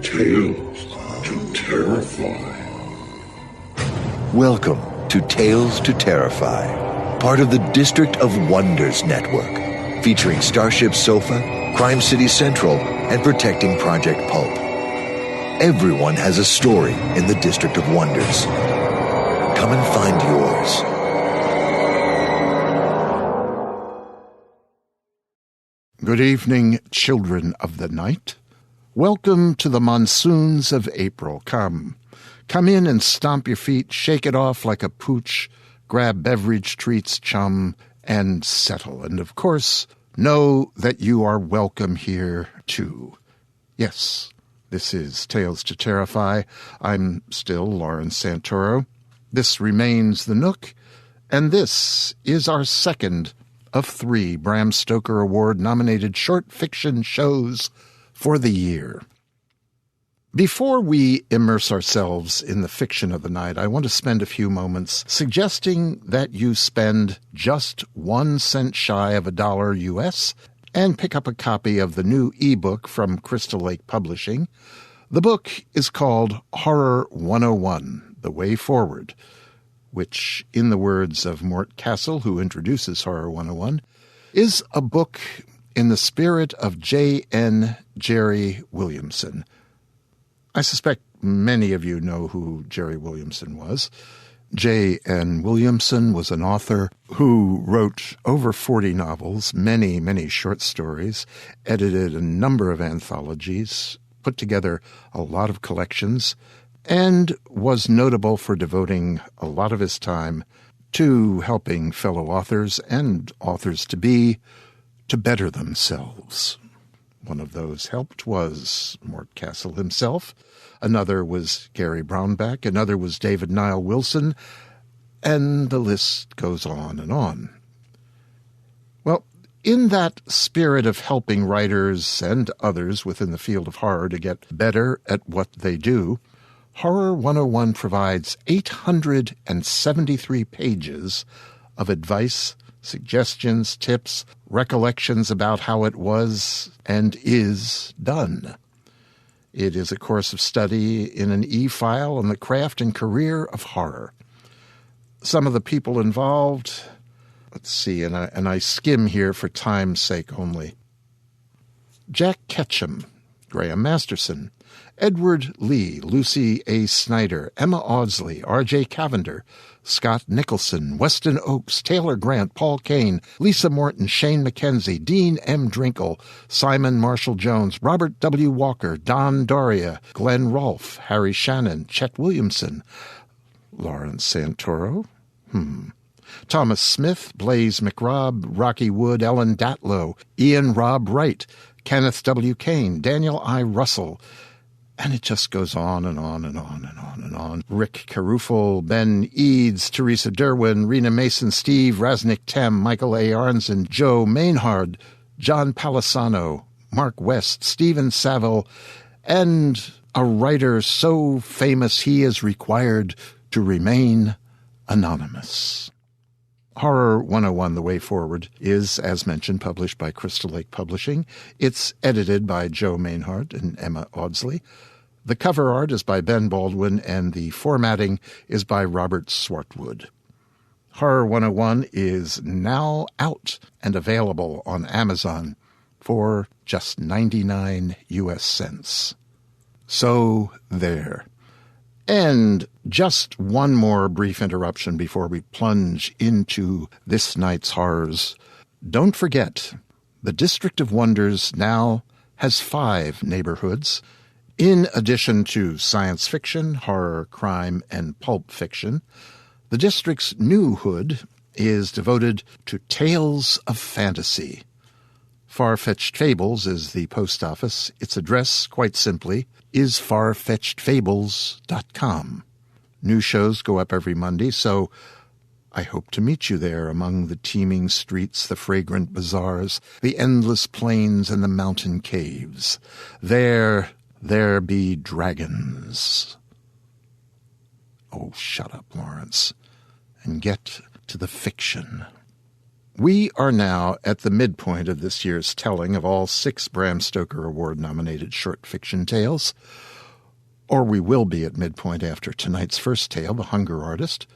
Tales to Terrify. Welcome to Tales to Terrify, part of the District of Wonders network, featuring Starship Sofa, Crime City Central, and Protecting Project Pulp. Everyone has a story in the District of Wonders. Come and find yours. Good evening, children of the night. Welcome to the monsoons of April. Come in and stomp your feet, shake it off like a pooch, grab beverage treats, chum, and settle. And of course, know that you are welcome here too. Yes, this is Tales to Terrify. I'm still Lawrence Santoro. This remains The Nook, and this is our second of 3 Bram Stoker Award-nominated short fiction shows for the year. Before we immerse ourselves in the fiction of the night, I want to spend a few moments suggesting that you spend just 1 cent shy of $1 US and pick up a copy of the new ebook from Crystal Lake Publishing. The book is called Horror 101, The Way Forward, which, in the words of Mort Castle, who introduces Horror 101, is a book in the spirit of J.N. Jerry Williamson. I suspect many of you know who Jerry Williamson was. J.N. Williamson was an author who wrote over 40 novels, many, many short stories, edited a number of anthologies, put together a lot of collections, and was notable for devoting a lot of his time to helping fellow authors and authors-to-be to better themselves. One of those helped was Mort Castle himself. Another was Gary Brownback. Another was David Niall Wilson. And the list goes on and on. Well, in that spirit of helping writers and others within the field of horror to get better at what they do, Horror 101 provides 873 pages of advice, suggestions, tips, recollections about how it was and is done. It is a course of study in an e-file on the craft and career of horror. Some of the people involved, let's see, and I skim here for time's sake only. Jack Ketchum, Graham Masterson, Edward Lee, Lucy A. Snyder, Emma Audsley, R.J. Cavender, Scott Nicholson, Weston Oakes, Taylor Grant, Paul Kane, Lisa Morton, Shane McKenzie, Dean M. Drinkle, Simon Marshall Jones, Robert W. Walker, Don Doria, Glenn Rolfe, Harry Shannon, Chet Williamson, Lawrence Santoro, Thomas Smith, Blaze McRobb, Rocky Wood, Ellen Datlow, Ian Robb Wright, Kenneth W. Kane, Daniel I. Russell, and it just goes on and on and on and on and on. Rick Carufel, Ben Eads, Teresa Derwin, Rena Mason, Steve Raznick Tem, Michael A. Arnzen, Joe Maynard, John Palisano, Mark West, Stephen Saville, and a writer so famous he is required to remain anonymous. Horror 101, The Way Forward, is, as mentioned, published by Crystal Lake Publishing. It's edited by Joe Maynard and Emma Audsley. The cover art is by Ben Baldwin, and the formatting is by Robert Swartwood. Horror 101 is now out and available on Amazon for just 99 US cents. So there. And just one more brief interruption before we plunge into this night's horrors. Don't forget, the District of Wonders now has 5 neighborhoods. In addition to science fiction, horror, crime, and pulp fiction, the district's new hood is devoted to tales of fantasy. Far-Fetched Fables is the post office. Its address, quite simply, is farfetchedfables.com. New shows go up every Monday, so I hope to meet you there among the teeming streets, the fragrant bazaars, the endless plains, and the mountain caves. There be dragons. Oh, shut up, Lawrence, and get to the fiction. We are now at the midpoint of this year's telling of all 6 Bram Stoker Award-nominated short fiction tales, or we will be at midpoint after tonight's first tale, The Hunger Artist.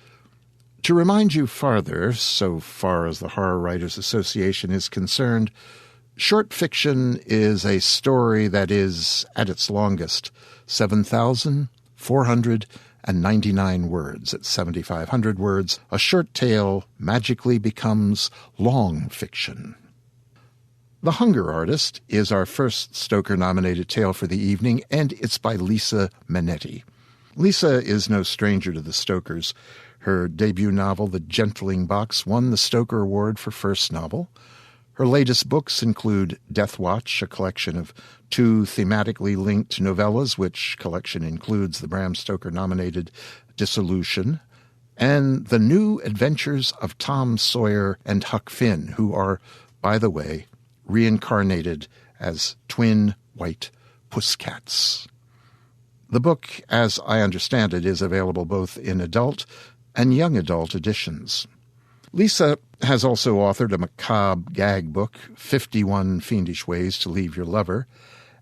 To remind you farther, so far as the Horror Writers Association is concerned, short fiction is a story that is, at its longest, 7,499 words. At 7,500 words, a short tale magically becomes long fiction. The Hunger Artist is our first Stoker-nominated tale for the evening, and it's by Lisa Mannetti. Lisa is no stranger to the Stokers. Her debut novel, The Gentling Box, won the Stoker Award for First Novel. Her latest books include Death Watch, a collection of 2 thematically linked novellas, which collection includes the Bram Stoker-nominated Dissolution, and The New Adventures of Tom Sawyer and Huck Finn, who are, by the way, reincarnated as twin white pusscats. The book, as I understand it, is available both in adult and young adult editions. Lisa has also authored a macabre gag book, 51 Fiendish Ways to Leave Your Lover,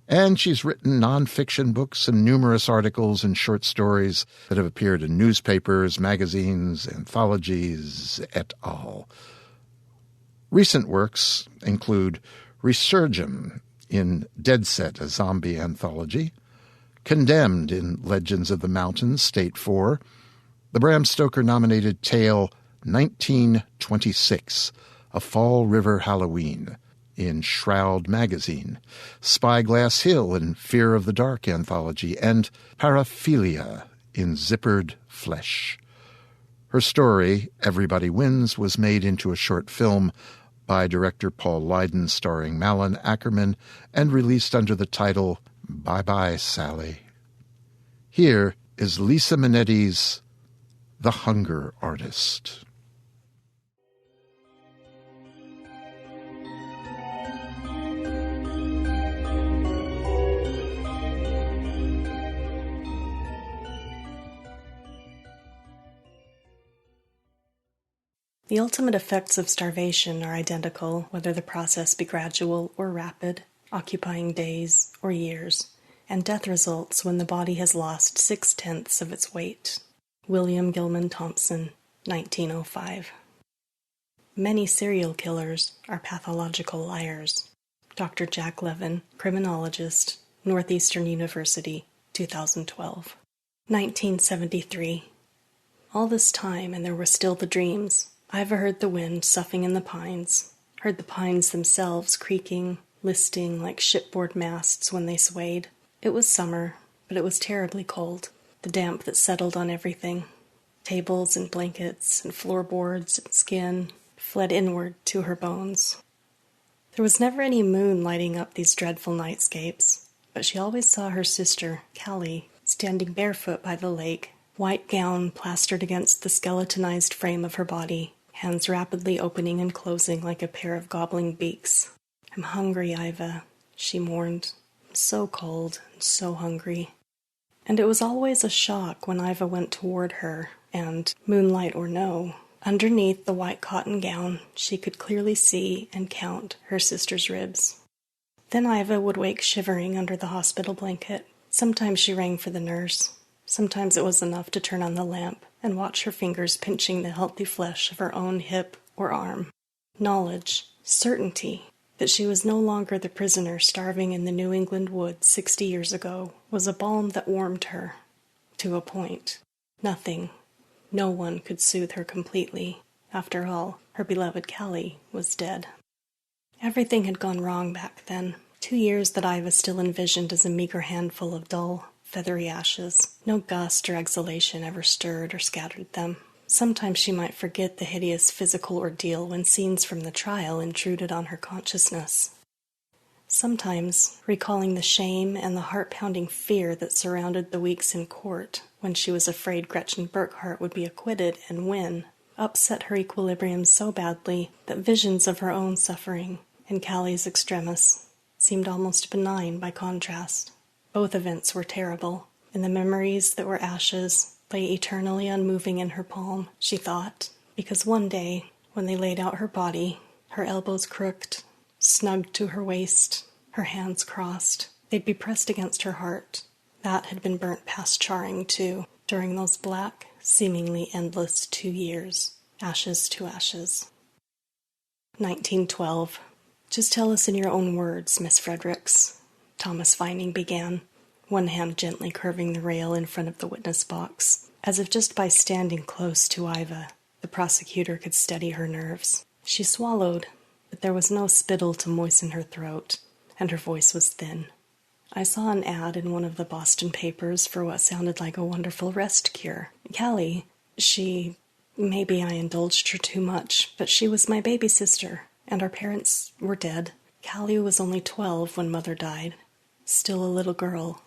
and she's written nonfiction books and numerous articles and short stories that have appeared in newspapers, magazines, anthologies, et al. Recent works include Resurgam in Dead Set, a zombie anthology, Condemned in Legends of the Mountains, State 4, the Bram Stoker-nominated tale 1926, A Fall River Halloween, in Shroud magazine, Spyglass Hill in Fear of the Dark anthology, and Paraphilia in Zippered Flesh. Her story, Everybody Wins, was made into a short film by director Paul Lydon starring Malin Ackerman and released under the title Bye-Bye, Sally. Here is Lisa Manetti's The Hunger Artist. The ultimate effects of starvation are identical, whether the process be gradual or rapid, occupying days or years, and death results when the body has lost 6/10 of its weight. William Gilman Thompson, 1905. Many serial killers are pathological liars. Dr. Jack Levin, criminologist, Northeastern University, 2012. 1973. All this time, and there were still the dreams. I've heard the wind soughing in the pines, heard the pines themselves creaking, listing like shipboard masts when they swayed. It was summer, but it was terribly cold, the damp that settled on everything. Tables and blankets and floorboards and skin fled inward to her bones. There was never any moon lighting up these dreadful nightscapes, but she always saw her sister, Callie, standing barefoot by the lake, white gown plastered against the skeletonized frame of her body, hands rapidly opening and closing like a pair of gobbling beaks. "I'm hungry, Iva," she mourned. "I'm so cold and so hungry." And it was always a shock when Iva went toward her, and, moonlight or no, underneath the white cotton gown she could clearly see and count her sister's ribs. Then Iva would wake shivering under the hospital blanket. Sometimes she rang for the nurse. Sometimes it was enough to turn on the lamp and watch her fingers pinching the healthy flesh of her own hip or arm. Knowledge, certainty, that she was no longer the prisoner starving in the New England woods 60 years ago was a balm that warmed her. To a point. Nothing, no one could soothe her completely. After all, her beloved Callie was dead. Everything had gone wrong back then. 2 years that Iva still envisioned as a meager handful of dull, feathery ashes. No gust or exhalation ever stirred or scattered them. Sometimes she might forget the hideous physical ordeal when scenes from the trial intruded on her consciousness. Sometimes, recalling the shame and the heart-pounding fear that surrounded the weeks in court, when she was afraid Gretchen Burkhardt would be acquitted and win, upset her equilibrium so badly that visions of her own suffering and Callie's extremis seemed almost benign by contrast. Both events were terrible, and the memories that were ashes lay eternally unmoving in her palm, she thought, because one day, when they laid out her body, her elbows crooked, snugged to her waist, her hands crossed. They'd be pressed against her heart. That had been burnt past charring, too, during those black, seemingly endless 2 years. Ashes to ashes. 1912. Just tell us in your own words, Miss Fredericks, Thomas Vining began, one hand gently curving the rail in front of the witness box, as if just by standing close to Iva, the prosecutor could steady her nerves. She swallowed, but there was no spittle to moisten her throat, and her voice was thin. I saw an ad in one of the Boston papers for what sounded like a wonderful rest cure. Callie, maybe I indulged her too much, but she was my baby sister, and our parents were dead. Callie was only 12 when Mother died. Still a little girl.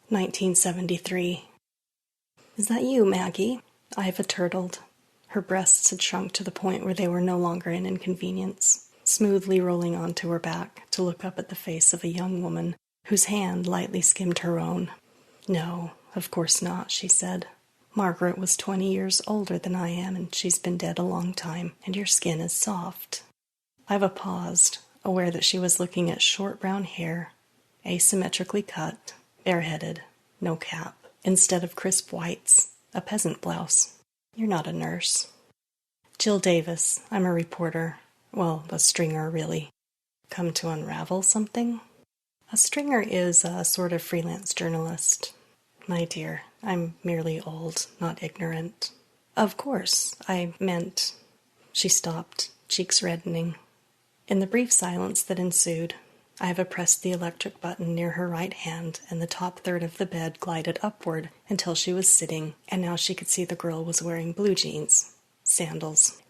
1973. Is that you, Maggie? Iva turtled. Her breasts had shrunk to the point where they were no longer an inconvenience, smoothly rolling onto her back to look up at the face of a young woman whose hand lightly skimmed her own. No, of course not, she said. Margaret was 20 years older than I am, and she's been dead a long time, and your skin is soft. Iva paused, aware that she was looking at short brown hair, asymmetrically cut, bareheaded, no cap, instead of crisp whites, a peasant blouse. You're not a nurse. Jill Davis, I'm a reporter. Well, a stringer, really. Come to unravel something? A stringer is a sort of freelance journalist. My dear, I'm merely old, not ignorant. Of course, I meant... She stopped, cheeks reddening. In the brief silence that ensued, Iva pressed the electric button near her right hand, and the top third of the bed glided upward until she was sitting, and now she could see the girl was wearing blue jeans, sandals.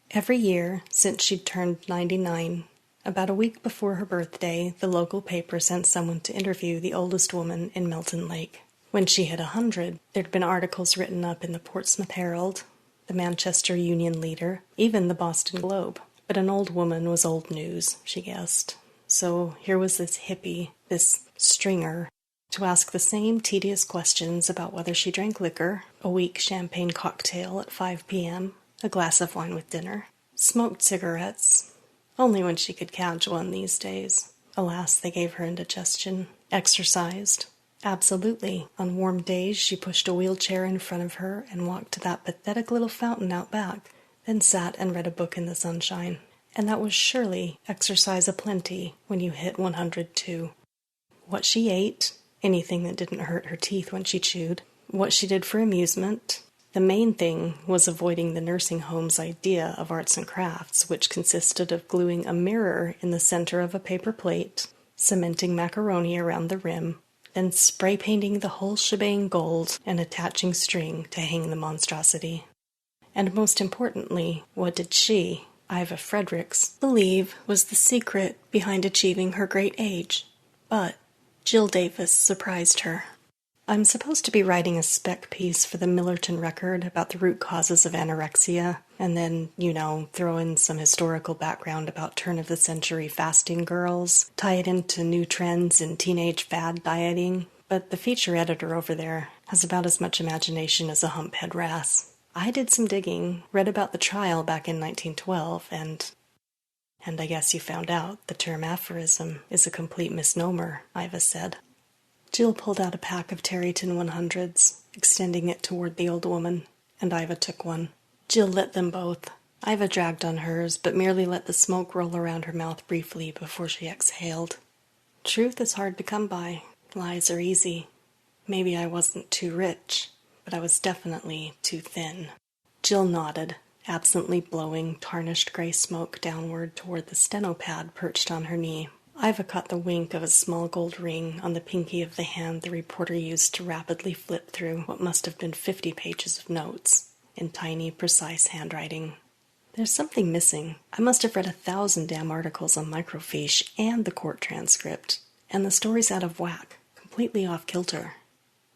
Every year, since she'd turned 99, about a week before her birthday, the local paper sent someone to interview the oldest woman in Milton Lake. When she hit 100, there'd been articles written up in the Portsmouth Herald, the Manchester Union Leader, even the Boston Globe. But an old woman was old news, she guessed. So here was this hippie, this stringer, to ask the same tedious questions about whether she drank liquor, a weak champagne cocktail at 5 p.m., a glass of wine with dinner, smoked cigarettes, only when she could catch one these days. Alas, they gave her indigestion. Exercised. Absolutely. On warm days, she pushed a wheelchair in front of her and walked to that pathetic little fountain out back, then sat and read a book in the sunshine. And that was surely exercise aplenty when you hit 100 too. What she ate, anything that didn't hurt her teeth when she chewed, what she did for amusement. The main thing was avoiding the nursing home's idea of arts and crafts, which consisted of gluing a mirror in the center of a paper plate, cementing macaroni around the rim, then spray painting the whole shebang gold and attaching string to hang the monstrosity. And most importantly, what did she, Iva Fredericks, believe was the secret behind achieving her great age? But Jill Davis surprised her. I'm supposed to be writing a spec piece for the Millerton Record about the root causes of anorexia, and then, throw in some historical background about turn-of-the-century fasting girls, tie it into new trends in teenage fad dieting. But the feature editor over there has about as much imagination as a humphead wrasse. I did some digging, read about the trial back in 1912, and I guess you found out the term aphorism is a complete misnomer, Iva said. Jill pulled out a pack of Territon 100s, extending it toward the old woman, and Iva took one. Jill lit them both. Iva dragged on hers, but merely let the smoke roll around her mouth briefly before she exhaled. Truth is hard to come by. Lies are easy. Maybe I wasn't too rich, but I was definitely too thin. Jill nodded, absently blowing tarnished gray smoke downward toward the steno pad perched on her knee. Iva caught the wink of a small gold ring on the pinky of the hand the reporter used to rapidly flip through what must have been 50 pages of notes, in tiny, precise handwriting. There's something missing. I must have read 1,000 damn articles on microfiche and the court transcript, and the story's out of whack, completely off kilter.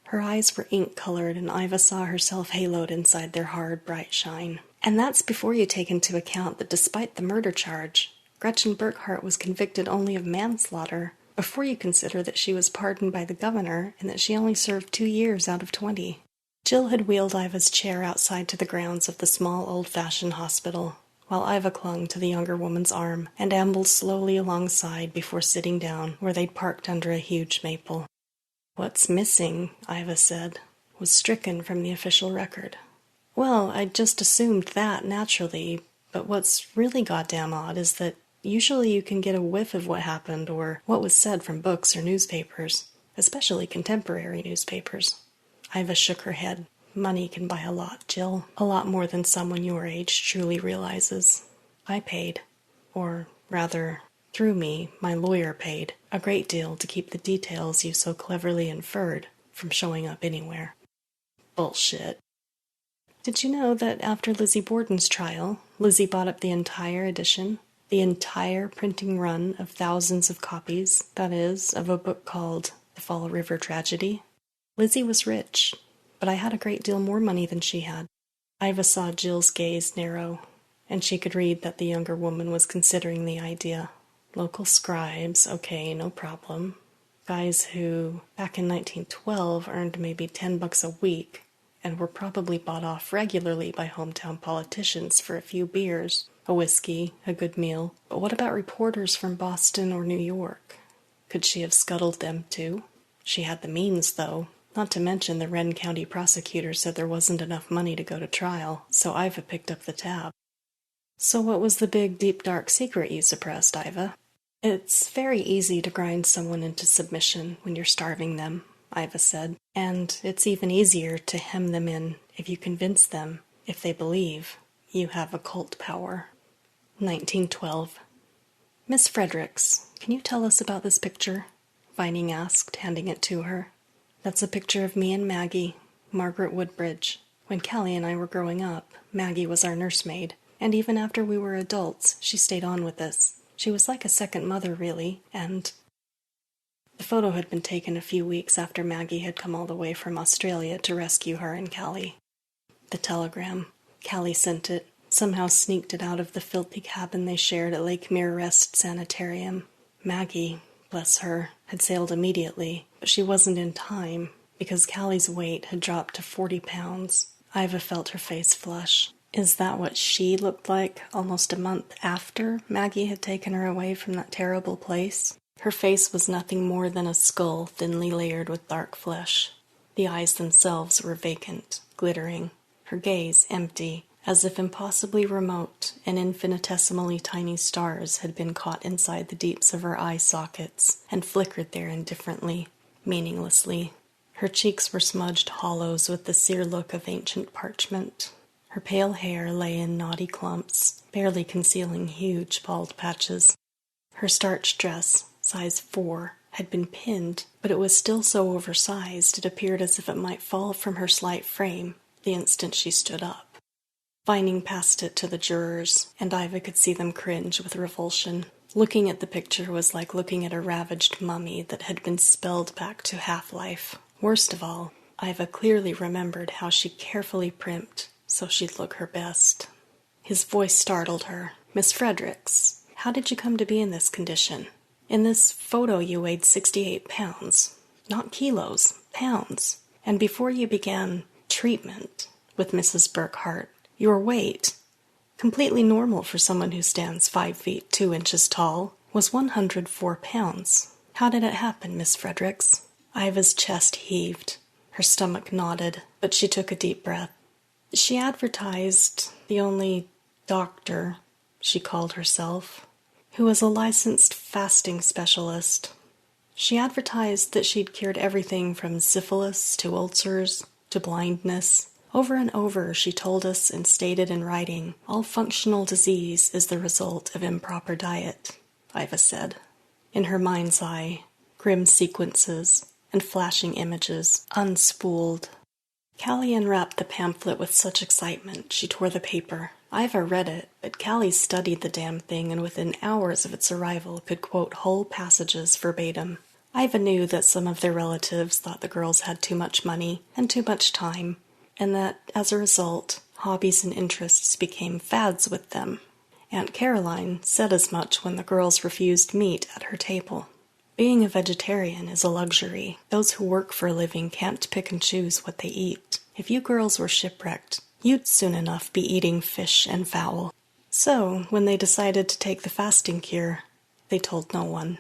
Her eyes were ink-colored, and Iva saw herself haloed inside their hard, bright shine. And that's before you take into account that despite the murder charge, Gretchen Burkhart was convicted only of manslaughter, before you consider that she was pardoned by the governor and that she only served 2 years out of 20. Jill had wheeled Iva's chair outside to the grounds of the small old-fashioned hospital, while Iva clung to the younger woman's arm and ambled slowly alongside before sitting down where they'd parked under a huge maple. "What's missing," Iva said, "was stricken from the official record." "Well, I just assumed that, naturally, but what's really goddamn odd is that usually you can get a whiff of what happened or what was said from books or newspapers, especially contemporary newspapers." Iva shook her head. "Money can buy a lot, Jill. A lot more than someone your age truly realizes. I paid. Or, rather, through me, my lawyer paid a great deal to keep the details you so cleverly inferred from showing up anywhere." "Bullshit." "Did you know that after Lizzie Borden's trial, Lizzie bought up the entire edition? The entire printing run of thousands of copies, that is, of a book called The Fall River Tragedy? Lizzie was rich, but I had a great deal more money than she had." Iva saw Jill's gaze narrow, and she could read that the younger woman was considering the idea. Local scribes, okay, no problem. Guys who, back in 1912, earned maybe $10 a week, and were probably bought off regularly by hometown politicians for a few beers, a whiskey, a good meal. But what about reporters from Boston or New York? Could she have scuttled them too? She had the means, though. Not to mention the Wren County prosecutor said there wasn't enough money to go to trial, so Iva picked up the tab. "So what was the big, deep, dark secret you suppressed, Iva?" "It's very easy to grind someone into submission when you're starving them," Iva said. "And it's even easier to hem them in if you convince them, if they believe, you have occult power." 1912. "Miss Fredericks, can you tell us about this picture?" Vining asked, handing it to her. "That's a picture of me and Maggie, Margaret Woodbridge. When Callie and I were growing up, Maggie was our nursemaid, and even after we were adults, she stayed on with us. She was like a second mother, really, and—" The photo had been taken a few weeks after Maggie had come all the way from Australia to rescue her and Callie. The telegram. Callie sent it, somehow sneaked it out of the filthy cabin they shared at Lake Mirrorest Sanitarium. Maggie, bless her, had sailed immediately, but she wasn't in time, because Callie's weight had dropped to 40 pounds. Iva felt her face flush. Is that what she looked like almost a month after Maggie had taken her away from that terrible place? Her face was nothing more than a skull thinly layered with dark flesh. The eyes themselves were vacant, glittering, her gaze empty, as if impossibly remote and infinitesimally tiny stars had been caught inside the deeps of her eye sockets and flickered there indifferently, meaninglessly. Her cheeks were smudged hollows with the sear look of ancient parchment. Her pale hair lay in knotty clumps, barely concealing huge bald patches. Her starched dress, size 4, had been pinned, but it was still so oversized it appeared as if it might fall from her slight frame the instant she stood up. Vining passed it to the jurors, and Iva could see them cringe with revulsion. Looking at the picture was like looking at a ravaged mummy that had been spelled back to half-life. Worst of all, Iva clearly remembered how she carefully primped so she'd look her best. His voice startled her. "Miss Fredericks, how did you come to be in this condition? In this photo you weighed 68 pounds. Not kilos, pounds. And before you began treatment with Mrs. Burkhart, your weight, completely normal for someone who stands 5 feet 2 inches tall, was 104 pounds. How did it happen, Miss Fredericks?" Iva's chest heaved. Her stomach knotted, but she took a deep breath. She advertised the only doctor, she called herself, who was a licensed fasting specialist. She advertised that she'd cured everything from syphilis to ulcers to blindness. Over and over she told us and stated in writing, all functional disease is the result of improper diet, Iva said. In her mind's eye, grim sequences and flashing images unspooled. Callie unwrapped the pamphlet with such excitement she tore the paper. Iva read it, but Callie studied the damn thing and within hours of its arrival could quote whole passages verbatim. Iva knew that some of their relatives thought the girls had too much money and too much time, and that, as a result, hobbies and interests became fads with them. Aunt Caroline said as much when the girls refused meat at her table. Being a vegetarian is a luxury. Those who work for a living can't pick and choose what they eat. If you girls were shipwrecked, you'd soon enough be eating fish and fowl. So, when they decided to take the fasting cure, they told no one.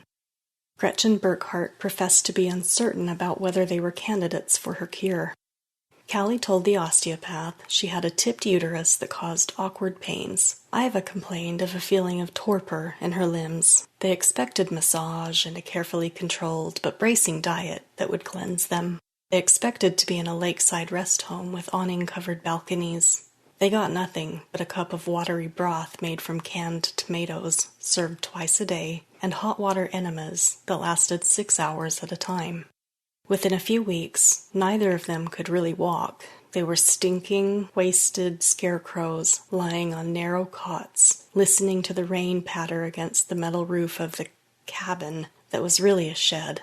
Gretchen Burkhardt professed to be uncertain about whether they were candidates for her cure. Callie told the osteopath she had a tipped uterus that caused awkward pains. Iva complained of a feeling of torpor in her limbs. They expected massage and a carefully controlled but bracing diet that would cleanse them. They expected to be in a lakeside rest home with awning-covered balconies. They got nothing but a cup of watery broth made from canned tomatoes, served twice a day, and hot water enemas that lasted 6 hours at a time. Within a few weeks, neither of them could really walk. They were stinking, wasted scarecrows lying on narrow cots, listening to the rain patter against the metal roof of the cabin that was really a shed,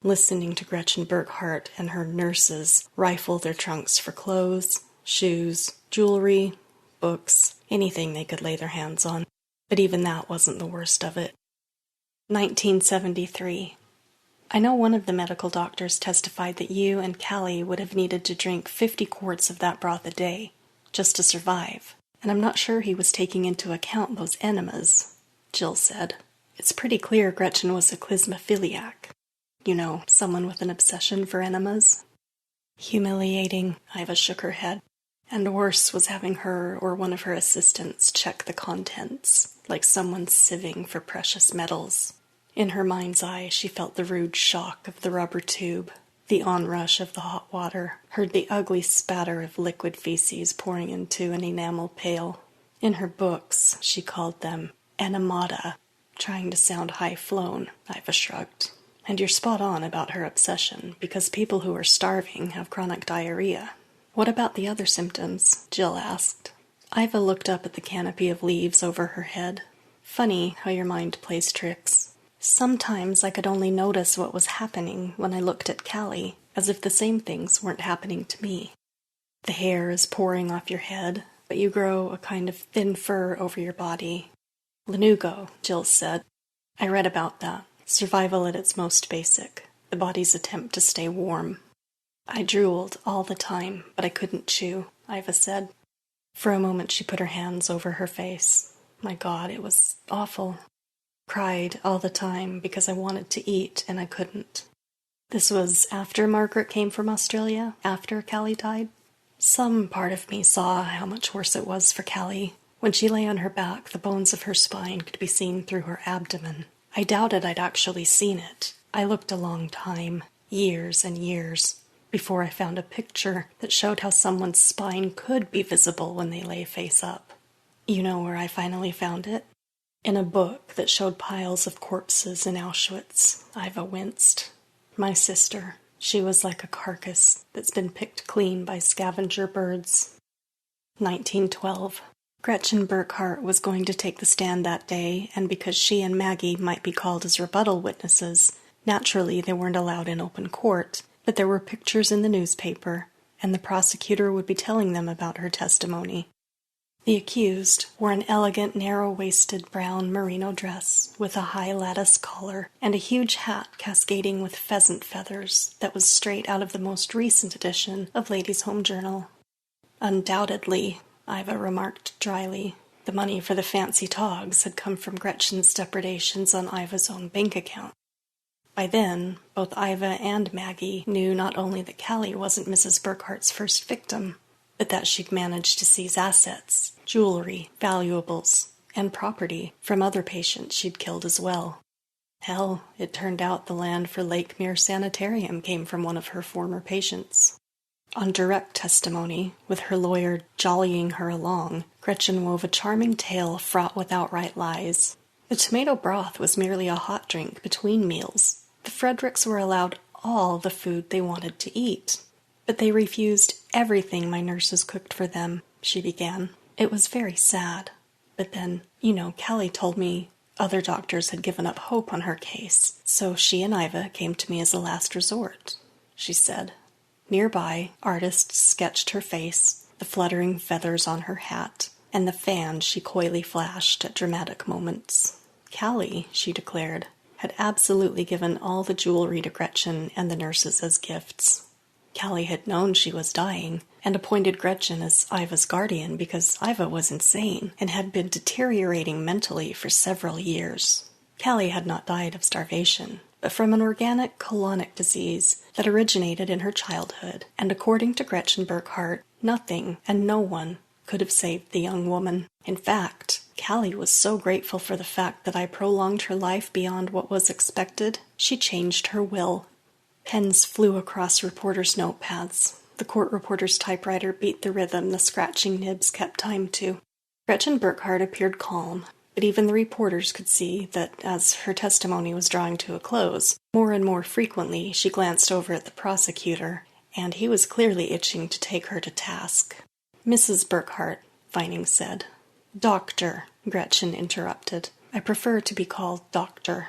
listening to Gretchen Burkhardt and her nurses rifle their trunks for clothes, shoes, jewelry, books, anything they could lay their hands on. But even that wasn't the worst of it. 1973. I know one of the medical doctors testified that you and Callie would have needed to drink 50 quarts of that broth a day, just to survive. And I'm not sure he was taking into account those enemas, Jill said. It's pretty clear Gretchen was a klismaphiliac. You know, someone with an obsession for enemas. Humiliating, Iva shook her head. And worse was having her or one of her assistants check the contents, like someone sieving for precious metals. In her mind's eye, she felt the rude shock of the rubber tube, the onrush of the hot water, heard the ugly spatter of liquid feces pouring into an enamel pail. In her books, she called them enemata, trying to sound high-flown, Iva shrugged. And you're spot on about her obsession, because people who are starving have chronic diarrhea. What about the other symptoms? Jill asked. Iva looked up at the canopy of leaves over her head. Funny how your mind plays tricks. Sometimes I could only notice what was happening when I looked at Callie, as if the same things weren't happening to me. The hair is pouring off your head, but you grow a kind of thin fur over your body. Lanugo, Jill said. I read about that. Survival at its most basic. The body's attempt to stay warm. I drooled all the time, but I couldn't chew, Iva said. For a moment she put her hands over her face. My God, it was awful. Cried all the time because I wanted to eat and I couldn't. This was after Margaret came from Australia, after Callie died. Some part of me saw how much worse it was for Callie. When she lay on her back, the bones of her spine could be seen through her abdomen. I doubted I'd actually seen it. I looked a long time, years and years, before I found a picture that showed how someone's spine could be visible when they lay face up. You know where I finally found it? In a book that showed piles of corpses in Auschwitz. Iva winced. My sister. She was like a carcass that's been picked clean by scavenger birds. 1912. Gretchen Burkhardt was going to take the stand that day, and because she and Maggie might be called as rebuttal witnesses, naturally they weren't allowed in open court, but there were pictures in the newspaper, and the prosecutor would be telling them about her testimony. The accused wore an elegant, narrow-waisted brown merino dress with a high lattice collar and a huge hat cascading with pheasant feathers that was straight out of the most recent edition of Ladies' Home Journal. Undoubtedly, Iva remarked dryly, the money for the fancy togs had come from Gretchen's depredations on Iva's own bank account. By then, both Iva and Maggie knew not only that Callie wasn't Mrs. Burkhardt's first victim, but that she'd managed to seize assets, jewelry, valuables, and property from other patients she'd killed as well. Hell, it turned out the land for Lake Mere Sanitarium came from one of her former patients. On direct testimony, with her lawyer jollying her along, Gretchen wove a charming tale fraught with outright lies. The tomato broth was merely a hot drink between meals. The Fredericks were allowed all the food they wanted to eat. But they refused everything my nurses cooked for them, she began. It was very sad. But then, Callie told me other doctors had given up hope on her case, so she and Iva came to me as a last resort, she said. Nearby, artists sketched her face, the fluttering feathers on her hat, and the fan she coyly flashed at dramatic moments. Callie, she declared, had absolutely given all the jewelry to Gretchen and the nurses as gifts. Callie had known she was dying, and appointed Gretchen as Iva's guardian because Iva was insane and had been deteriorating mentally for several years. Callie had not died of starvation, but from an organic colonic disease that originated in her childhood, and according to Gretchen Burkhardt, nothing and no one could have saved the young woman. In fact, Callie was so grateful for the fact that I prolonged her life beyond what was expected, she changed her will. Pens flew across reporters' notepads. The court reporter's typewriter beat the rhythm the scratching nibs kept time to. Gretchen Burkhardt appeared calm, but even the reporters could see that as her testimony was drawing to a close, more and more frequently she glanced over at the prosecutor, and he was clearly itching to take her to task. "Mrs. Burkhardt," Vining said. "Doctor," Gretchen interrupted. "I prefer to be called Doctor.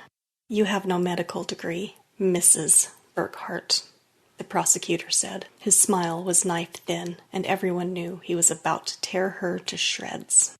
You have no medical degree, Mrs. Burkhardt," the prosecutor said. His smile was knife-thin, and everyone knew he was about to tear her to shreds.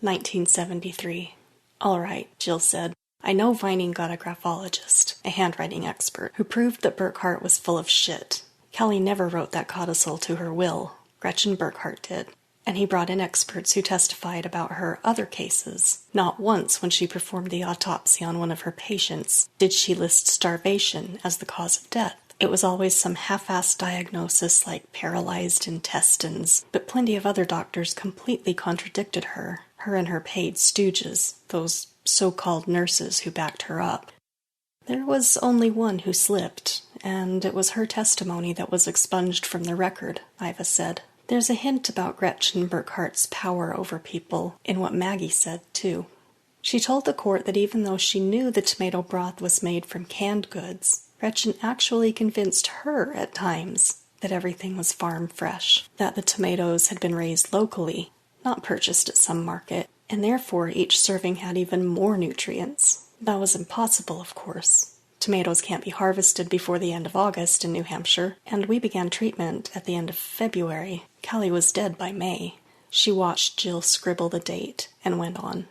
1973. "All right," Jill said. "I know Vining got a graphologist, a handwriting expert, who proved that Burkhardt was full of shit. Callie never wrote that codicil to her will. Gretchen Burkhardt did. And he brought in experts who testified about her other cases. Not once, when she performed the autopsy on one of her patients, did she list starvation as the cause of death. It was always some half-assed diagnosis like paralyzed intestines, but plenty of other doctors completely contradicted her and her paid stooges, those so-called nurses who backed her up. There was only one who slipped, and it was her testimony that was expunged from the record," Iva said. "There's a hint about Gretchen Burkhardt's power over people in what Maggie said, too. She told the court that even though she knew the tomato broth was made from canned goods, Gretchen actually convinced her at times that everything was farm fresh, that the tomatoes had been raised locally, not purchased at some market, and therefore each serving had even more nutrients. That was impossible, of course. Tomatoes can't be harvested before the end of August in New Hampshire, and we began treatment at the end of February. Callie was dead by May." She watched Jill scribble the date and went on.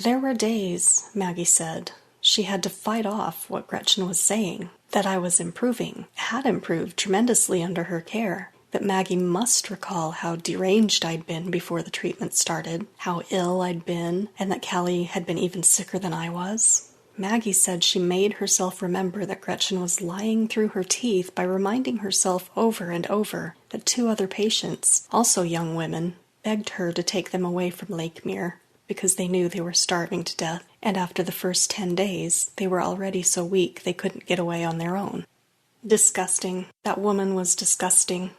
"There were days," Maggie said, "she had to fight off what Gretchen was saying, that I was improving, had improved tremendously under her care, that Maggie must recall how deranged I'd been before the treatment started, how ill I'd been, and that Callie had been even sicker than I was. Maggie said she made herself remember that Gretchen was lying through her teeth by reminding herself over and over that 2 other patients, also young women, begged her to take them away from Lake Mere because they knew they were starving to death, and after the first 10 days they were already so weak they couldn't get away on their own. Disgusting. That woman was disgusting.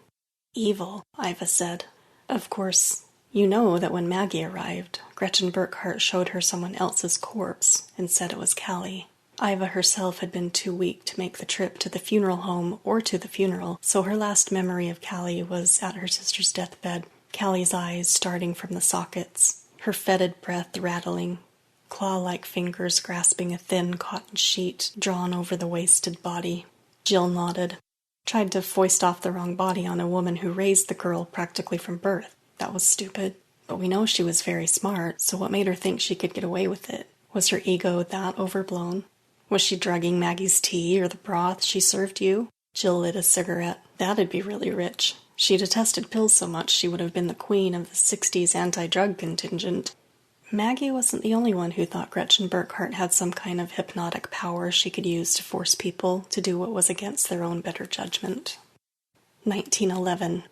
Evil, Iva said. Of course, you know that when Maggie arrived, Gretchen Burkhardt showed her someone else's corpse and said it was Callie. Iva herself had been too weak to make the trip to the funeral home or to the funeral, so her last memory of Callie was at her sister's deathbed, Callie's eyes starting from the sockets, her fetid breath rattling, claw-like fingers grasping a thin cotton sheet drawn over the wasted body. Jill nodded. Tried to foist off the wrong body on a woman who raised the girl practically from birth. That was stupid. But we know she was very smart, so what made her think she could get away with it? Was her ego that overblown? Was she drugging Maggie's tea or the broth she served you? Jill lit a cigarette. That'd be really rich. She detested pills so much she would have been the queen of the 60s anti-drug contingent. Maggie wasn't the only one who thought Gretchen Burkhardt had some kind of hypnotic power she could use to force people to do what was against their own better judgment. 1911.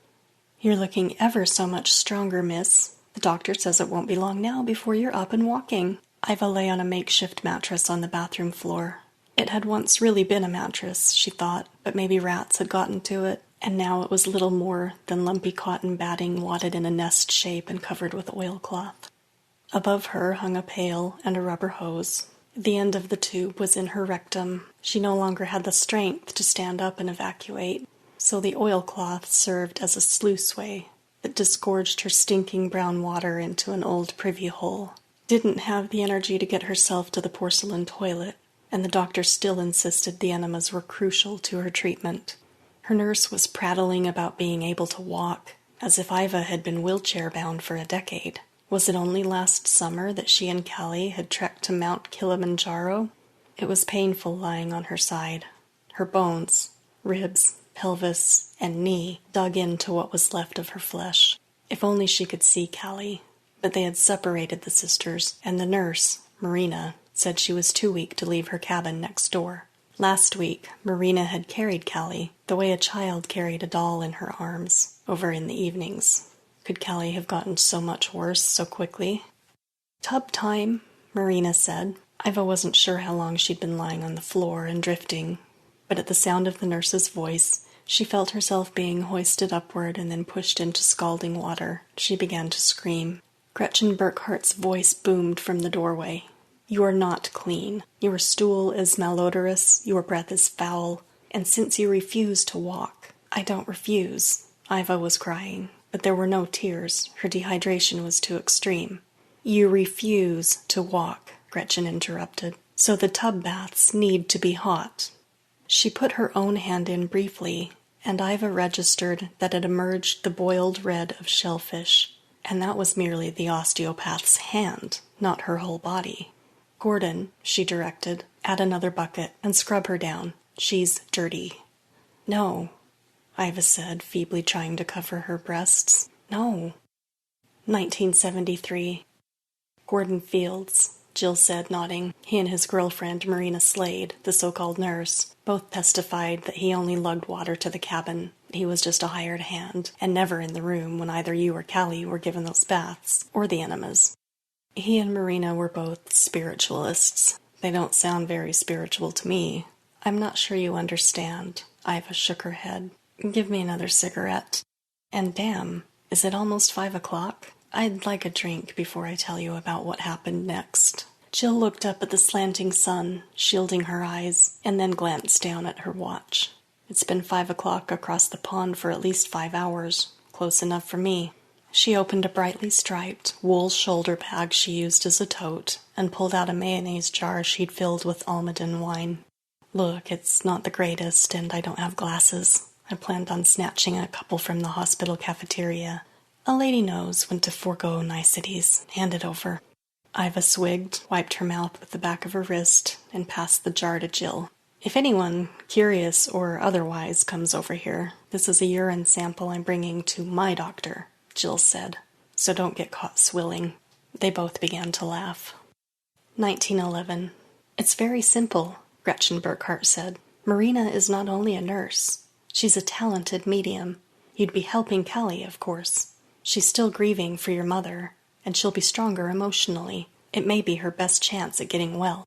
You're looking ever so much stronger, miss. The doctor says it won't be long now before you're up and walking. Iva lay on a makeshift mattress on the bathroom floor. It had once really been a mattress, she thought, but maybe rats had gotten to it, and now it was little more than lumpy cotton batting wadded in a nest shape and covered with oilcloth. Above her hung a pail and a rubber hose. The end of the tube was in her rectum. She no longer had the strength to stand up and evacuate, so the oilcloth served as a sluiceway that disgorged her stinking brown water into an old privy hole. Didn't have the energy to get herself to the porcelain toilet, and the doctor still insisted the enemas were crucial to her treatment. Her nurse was prattling about being able to walk, as if Iva had been wheelchair-bound for a decade. Was it only last summer that she and Callie had trekked to Mount Kilimanjaro? It was painful lying on her side. Her bones, ribs, pelvis, and knee dug into what was left of her flesh. If only she could see Callie. But they had separated the sisters, and the nurse, Marina, said she was too weak to leave her cabin next door. Last week, Marina had carried Callie the way a child carried a doll in her arms, over in the evenings. Could Callie have gotten so much worse so quickly? "Tub time," Marina said. Iva wasn't sure how long she'd been lying on the floor and drifting, but at the sound of the nurse's voice, she felt herself being hoisted upward and then pushed into scalding water. She began to scream. Gretchen Burkhart's voice boomed from the doorway. "You are not clean. Your stool is malodorous, your breath is foul, and since you refuse to walk—" "I don't refuse," Iva was crying, but there were no tears. Her dehydration was too extreme. "You refuse to walk," Gretchen interrupted, "so the tub baths need to be hot." She put her own hand in briefly, and Iva registered that it emerged the boiled red of shellfish, and that was merely the osteopath's hand, not her whole body. "Gordon," she directed, "add another bucket and scrub her down. She's dirty." "No," Iva said, feebly trying to cover her breasts. "No." 1973. "Gordon Fields," Jill said, nodding. He and his girlfriend, Marina Slade, the so-called nurse, both testified that he only lugged water to the cabin. He was just a hired hand, and never in the room when either you or Callie were given those baths, or the enemas. He and Marina were both spiritualists. They don't sound very spiritual to me. "I'm not sure you understand." Iva shook her head. "Give me another cigarette. And damn, is it almost 5 o'clock? I'd like a drink before I tell you about what happened next." Jill looked up at the slanting sun, shielding her eyes, and then glanced down at her watch. "It's been 5 o'clock across the pond for at least 5 hours. Close enough for me." She opened a brightly striped wool shoulder bag she used as a tote and pulled out a mayonnaise jar she'd filled with Almaden wine. "Look, it's not the greatest, and I don't have glasses. I planned on snatching a couple from the hospital cafeteria. A lady knows when to forego niceties. Hand it over." Iva swigged, wiped her mouth with the back of her wrist, and passed the jar to Jill. "If anyone, curious or otherwise, comes over here, this is a urine sample I'm bringing to my doctor," Jill said. "So don't get caught swilling." They both began to laugh. 1911. "It's very simple," Gretchen Burkhart said. "Marina is not only a nurse. She's a talented medium. You'd be helping Callie, of course. She's still grieving for your mother, and she'll be stronger emotionally. It may be her best chance at getting well."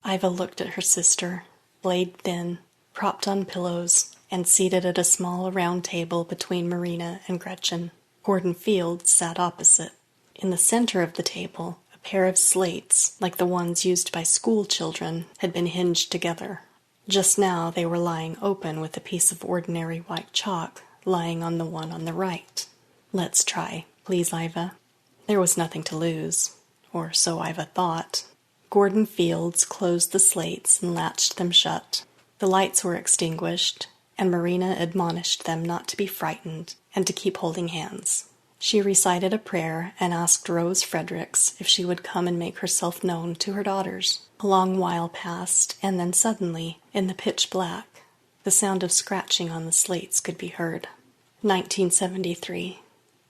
Iva looked at her sister, blade thin, propped on pillows, and seated at a small round table between Marina and Gretchen. Gordon Fields sat opposite. In the center of the table, a pair of slates, like the ones used by school children, had been hinged together. Just now they were lying open with a piece of ordinary white chalk lying on the one on the right. "Let's try, please, Iva." There was nothing to lose, or so Iva thought. Gordon Fields closed the slates and latched them shut. The lights were extinguished, and Marina admonished them not to be frightened and to keep holding hands. She recited a prayer and asked Rose Fredericks if she would come and make herself known to her daughters. A long while passed, and then suddenly, in the pitch black, the sound of scratching on the slates could be heard. 1973.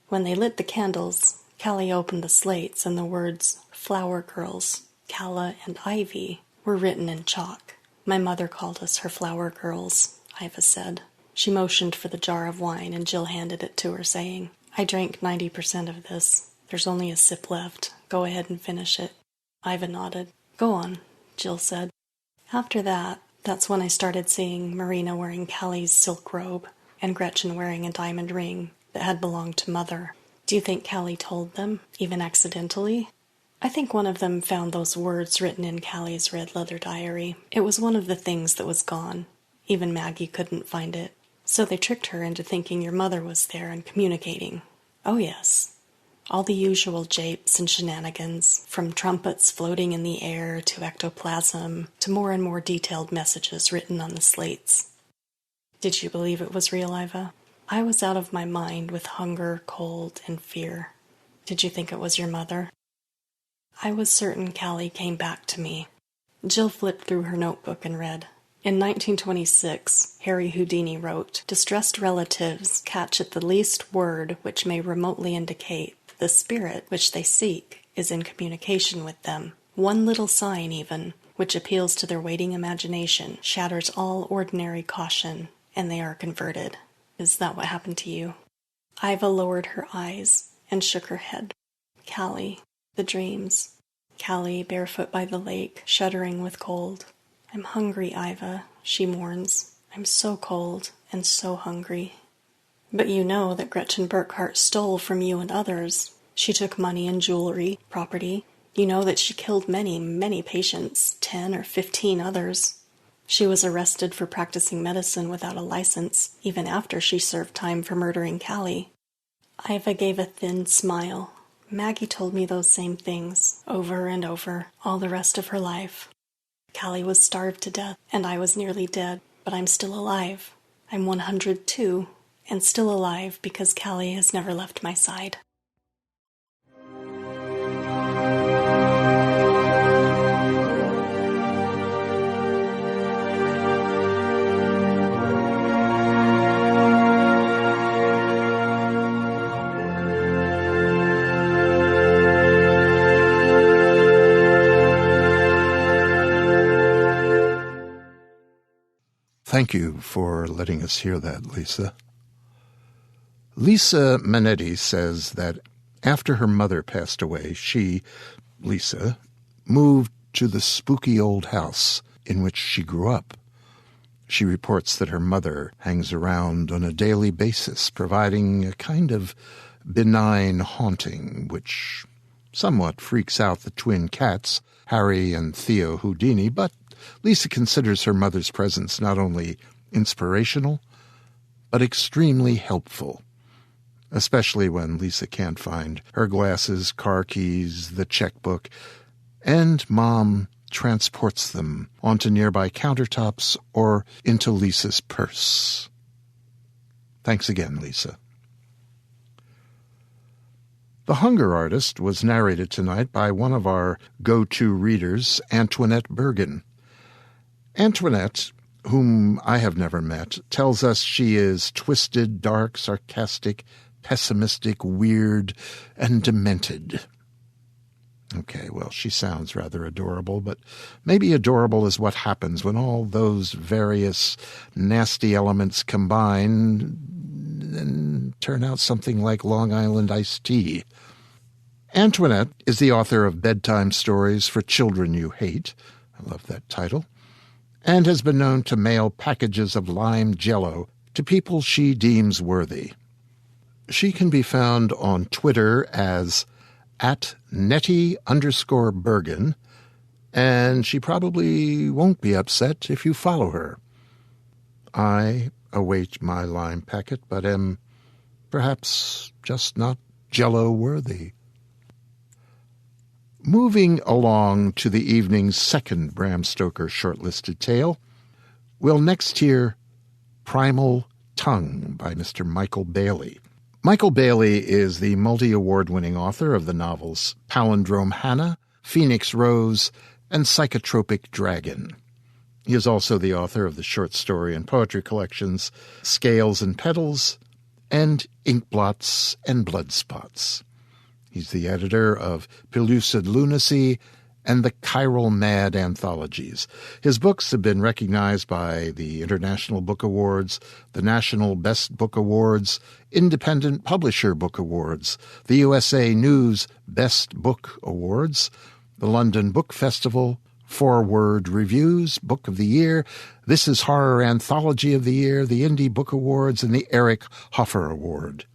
When they lit the candles, Callie opened the slates and the words "Flower Girls, Calla and Ivy" were written in chalk. "My mother called us her flower girls," Iva said. She motioned for the jar of wine, and Jill handed it to her, saying, "I drank 90% of this. There's only a sip left. Go ahead and finish it." Iva nodded. "Go on," Jill said. After that's when I started seeing Marina wearing Callie's silk robe, and Gretchen wearing a diamond ring that had belonged to Mother. Do you think Callie told them, even accidentally? I think one of them found those words written in Callie's red leather diary. It was one of the things that was gone. Even Maggie couldn't find it. So they tricked her into thinking your mother was there and communicating. Oh yes. All the usual japes and shenanigans, from trumpets floating in the air to ectoplasm, to more and more detailed messages written on the slates. Did you believe it was real, Iva? I was out of my mind with hunger, cold, and fear. Did you think it was your mother? I was certain Callie came back to me. Jill flipped through her notebook and read, In 1926, Harry Houdini wrote, "Distressed relatives catch at the least word which may remotely indicate that the spirit which they seek is in communication with them. One little sign, even, which appeals to their waiting imagination, shatters all ordinary caution, and they are converted." Is that what happened to you? Iva lowered her eyes and shook her head. Callie, the dreams. Callie, barefoot by the lake, shuddering with cold. "I'm hungry, Iva," she mourns. "I'm so cold and so hungry." But you know that Gretchen Burkhardt stole from you and others. She took money and jewelry, property. You know that she killed many, many patients, 10 or 15 others. She was arrested for practicing medicine without a license, even after she served time for murdering Callie. Iva gave a thin smile. Maggie told me those same things, over and over, all the rest of her life. Callie was starved to death, and I was nearly dead, but I'm still alive. I'm 102, and still alive because Callie has never left my side. Thank you for letting us hear that, Lisa. Lisa Mannetti says that after her mother passed away, she, Lisa, moved to the spooky old house in which she grew up. She reports that her mother hangs around on a daily basis, providing a kind of benign haunting, which somewhat freaks out the twin cats, Harry and Theo Houdini, but Lisa considers her mother's presence not only inspirational, but extremely helpful, especially when Lisa can't find her glasses, car keys, the checkbook, and Mom transports them onto nearby countertops or into Lisa's purse. Thanks again, Lisa. The Hunger Artist was narrated tonight by one of our go-to readers, Antoinette Bergin. Antoinette, whom I have never met, tells us she is twisted, dark, sarcastic, pessimistic, weird, and demented. Okay, well, she sounds rather adorable, but maybe adorable is what happens when all those various nasty elements combine and turn out something like Long Island iced tea. Antoinette is the author of Bedtime Stories for Children You Hate. I love that title. And has been known to mail packages of lime jello to people she deems worthy. She can be found on Twitter as @Nettie_Bergin, and she probably won't be upset if you follow her. I await my lime packet, but am perhaps just not jello worthy. Moving along to the evening's second Bram Stoker shortlisted tale, we'll next hear Primal Tongue by Mr. Michael Bailey. Michael Bailey is the multi-award-winning author of the novels Palindrome Hannah, Phoenix Rose, and Psychotropic Dragon. He is also the author of the short story and poetry collections Scales and Petals and Inkblots and Bloodspots. He's the editor of Pellucid Lunacy and the Chiral Mad anthologies. His books have been recognized by the International Book Awards, the National Best Book Awards, Independent Publisher Book Awards, the USA News Best Book Awards, the London Book Festival, 4-Word Reviews, Book of the Year, This Is Horror Anthology of the Year, the Indie Book Awards, and the Eric Hoffer Award.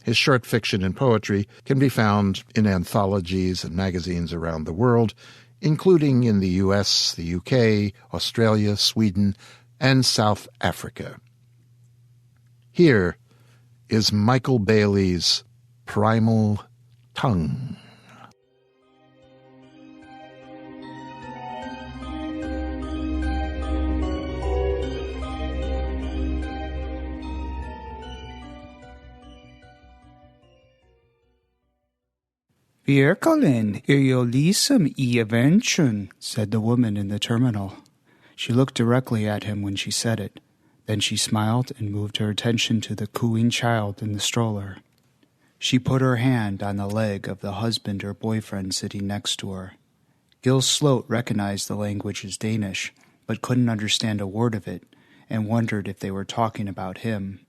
His short fiction and poetry can be found in anthologies and magazines around the world, including in the US, the UK, Australia, Sweden, and South Africa. Here is Michael Bailey's Primal Tongue. Virkelen, er jo liksom i Aventuren, said the woman in the terminal. She looked directly at him when she said it. Then she smiled and moved her attention to the cooing child in the stroller. She put her hand on the leg of the husband or boyfriend sitting next to her. Gil Sloat recognized the language as Danish, but couldn't understand a word of it, and wondered if they were talking about him.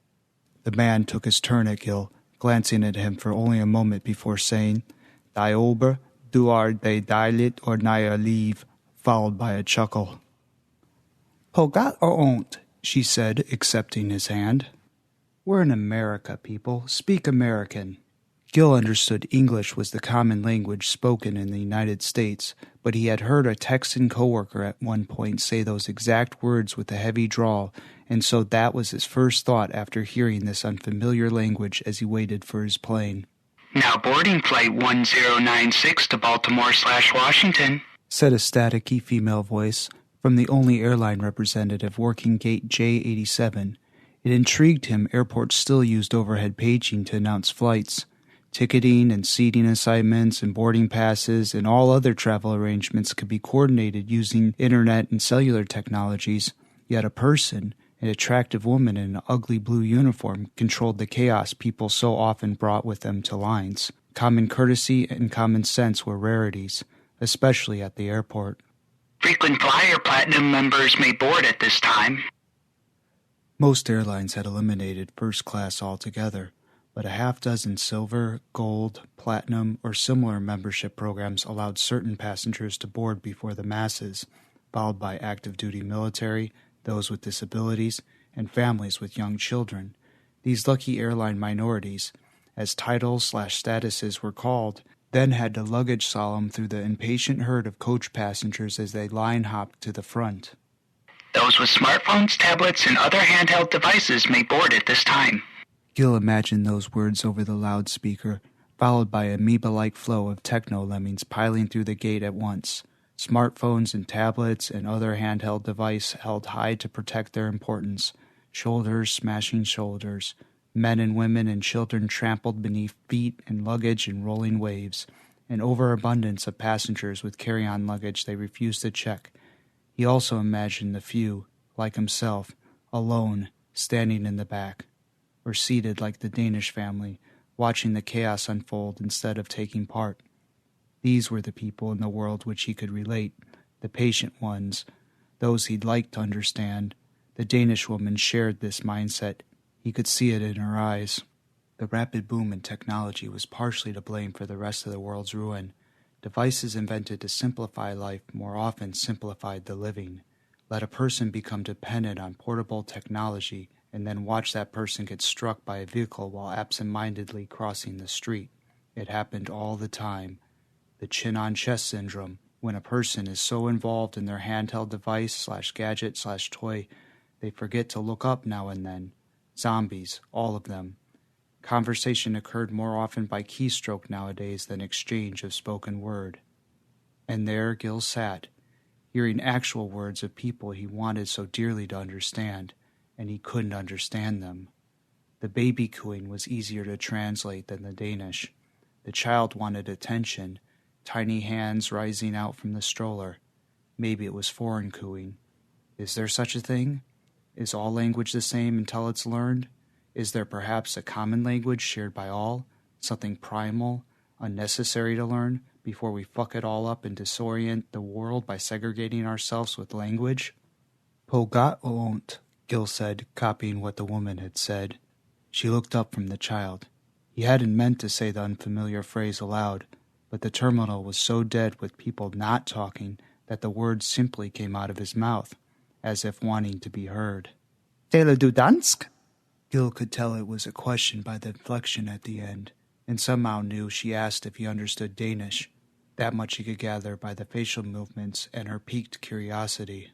The man took his turn at Gil, glancing at him for only a moment before saying, "Die ober, du are de deilit or naya leave," followed by a chuckle. "Pogat or ont," she said, accepting his hand. "We're in America, people. Speak American." Gil understood English was the common language spoken in the United States, but he had heard a Texan coworker at one point say those exact words with a heavy drawl, and so that was his first thought after hearing this unfamiliar language as he waited for his plane. "Now boarding flight 1096 to Baltimore/Washington," said a staticky female voice from the only airline representative working gate J87. It intrigued him airports still used overhead paging to announce flights. Ticketing and seating assignments and boarding passes and all other travel arrangements could be coordinated using internet and cellular technologies, yet a person, an attractive woman in an ugly blue uniform, controlled the chaos people so often brought with them to lines. Common courtesy and common sense were rarities, especially at the airport. "Frequent flyer platinum members may board at this time." Most airlines had eliminated first class altogether, but a half-dozen silver, gold, platinum, or similar membership programs allowed certain passengers to board before the masses, followed by active-duty military, those with disabilities, and families with young children. These lucky airline minorities, as titles/statuses were called, then had to luggage slalom through the impatient herd of coach passengers as they line-hopped to the front. "Those with smartphones, tablets, and other handheld devices may board at this time." Gil imagined those words over the loudspeaker, followed by an amoeba-like flow of techno-lemmings piling through the gate at once. Smartphones and tablets and other handheld devices held high to protect their importance. Shoulders smashing shoulders. Men and women and children trampled beneath feet and luggage in rolling waves. An overabundance of passengers with carry-on luggage they refused to check. He also imagined the few, like himself, alone, standing in the back, or seated like the Danish family, watching the chaos unfold instead of taking part. These were the people in the world which he could relate, the patient ones, those he'd like to understand. The Danish woman shared this mindset. He could see it in her eyes. The rapid boom in technology was partially to blame for the rest of the world's ruin. Devices invented to simplify life more often simplified the living. Let a person become dependent on portable technology and then watch that person get struck by a vehicle while absent-mindedly crossing the street. It happened all the time. The chin-on-chest syndrome, when a person is so involved in their handheld device/gadget/toy, they forget to look up now and then. Zombies, all of them. Conversation occurred more often by keystroke nowadays than exchange of spoken word. And there Gil sat, hearing actual words of people he wanted so dearly to understand, and he couldn't understand them. The baby cooing was easier to translate than the Danish. The child wanted attention, tiny hands rising out from the stroller. Maybe it was foreign cooing. Is there such a thing? Is all language the same until it's learned? Is there perhaps a common language shared by all, something primal, unnecessary to learn, before we fuck it all up and disorient the world by segregating ourselves with language? "Pogat ont," Gil said, copying what the woman had said. She looked up from the child. He hadn't meant to say the unfamiliar phrase aloud, but the terminal was so dead with people not talking that the words simply came out of his mouth, as if wanting to be heard. "Taler du dansk?" Gil could tell it was a question by the inflection at the end, and somehow knew she asked if he understood Danish. That much he could gather by the facial movements and her piqued curiosity.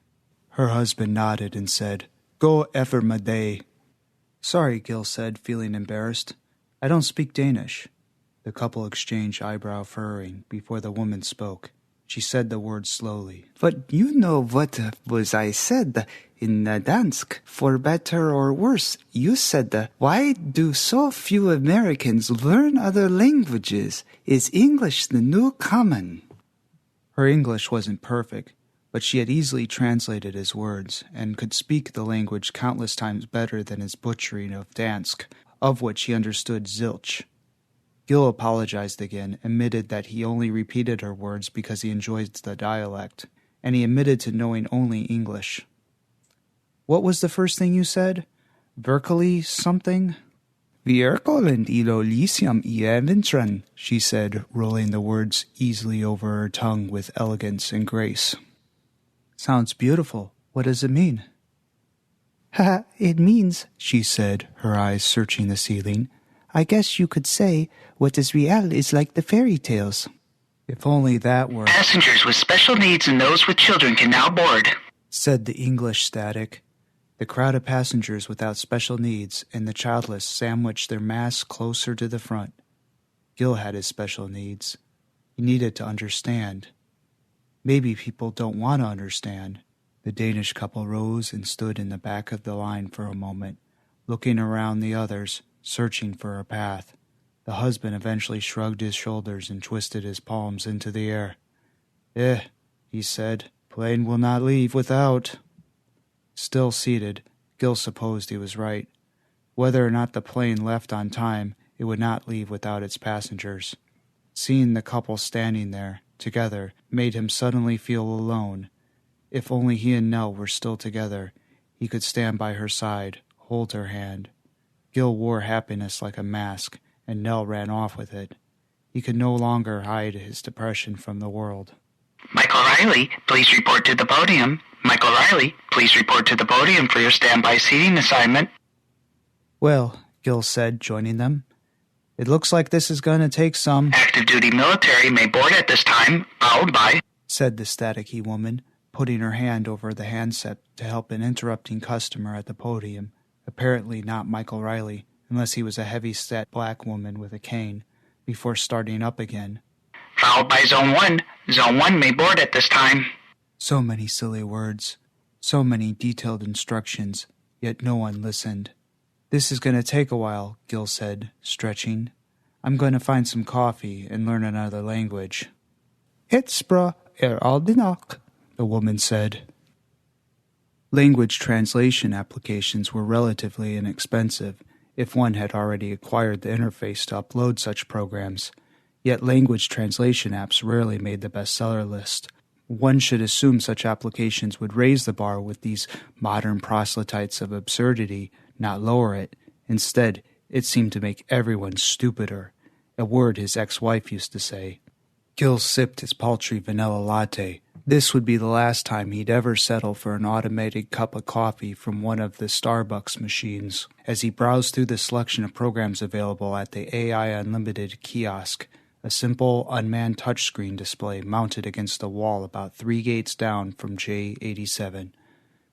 Her husband nodded and said, "Go effer my day." "Sorry," Gil said, feeling embarrassed. "I don't speak Danish." The couple exchanged eyebrow furrowing before the woman spoke. She said the words slowly. "But you know what was I said in Dansk, for better or worse. You said, why do so few Americans learn other languages? Is English the new common?" Her English wasn't perfect, but she had easily translated his words, and could speak the language countless times better than his butchering of Dansk, of which he understood zilch. Gil apologized again, admitted that he only repeated her words because he enjoyed the dialect, and he admitted to knowing only English. "What was the first thing you said? Berkeley something?" "Vierkolend ilo lisium ieventran," she said, rolling the words easily over her tongue with elegance and grace. "Sounds beautiful. What does it mean?" "Ha, it means," she said, her eyes searching the ceiling, "I guess you could say what is real is like the fairy tales." "If only that were—" "Passengers with special needs and those with children can now board," said the English static. The crowd of passengers without special needs and the childless sandwiched their mass closer to the front. Gil had his special needs. He needed to understand. Maybe people don't want to understand. The Danish couple rose and stood in the back of the line for a moment, looking around the others, searching for a path. The husband eventually shrugged his shoulders and twisted his palms into the air. He said, "plane will not leave without." Still seated, Gil supposed he was right. Whether or not the plane left on time, it would not leave without its passengers. Seeing the couple standing there, together, made him suddenly feel alone. If only he and Nell were still together, he could stand by her side, hold her hand. Gil wore happiness like a mask, and Nell ran off with it. He could no longer hide his depression from the world. "Michael Riley, please report to the podium. Michael Riley, please report to the podium for your standby seating assignment." "Well," Gil said, joining them, "it looks like this is going to take some—" "Active duty military may board at this time, followed by," said the staticky woman, putting her hand over the handset to help an interrupting customer at the podium, apparently not Michael Riley, unless he was a heavy-set black woman with a cane, before starting up again. "Followed by Zone 1. Zone 1 may board at this time." So many silly words, so many detailed instructions, yet no one listened. "This is going to take a while," Gil said, stretching. "I'm going to find some coffee and learn another language." "Hetsbra aldinok," the woman said. Language translation applications were relatively inexpensive if one had already acquired the interface to upload such programs, yet language translation apps rarely made the bestseller list. One should assume such applications would raise the bar with these modern proselytes of absurdity, not lower it. Instead, it seemed to make everyone stupider, a word his ex-wife used to say. Gil sipped his paltry vanilla latte. This would be the last time he'd ever settle for an automated cup of coffee from one of the Starbucks machines. As he browsed through the selection of programs available at the AI Unlimited kiosk, a simple, unmanned touchscreen display mounted against the wall about 3 gates down from J87.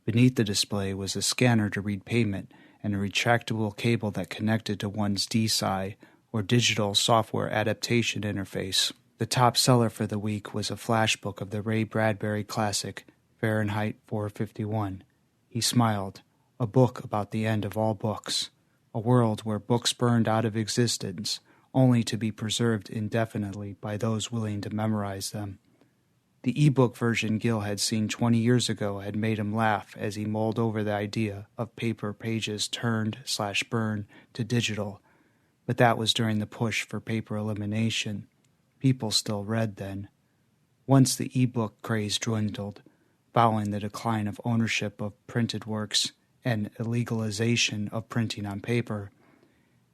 Beneath the display was a scanner to read payment and a retractable cable that connected to one's DSI, or Digital Software Adaptation Interface. The top seller for the week was a flashbook of the Ray Bradbury classic, Fahrenheit 451. He smiled. A book about the end of all books. A world where books burned out of existence, only to be preserved indefinitely by those willing to memorize them. The e-book version Gil had seen 20 years ago had made him laugh as he mulled over the idea of paper pages turned/burned to digital, but that was during the push for paper elimination. People still read then. Once the e-book craze dwindled, following the decline of ownership of printed works and illegalization of printing on paper,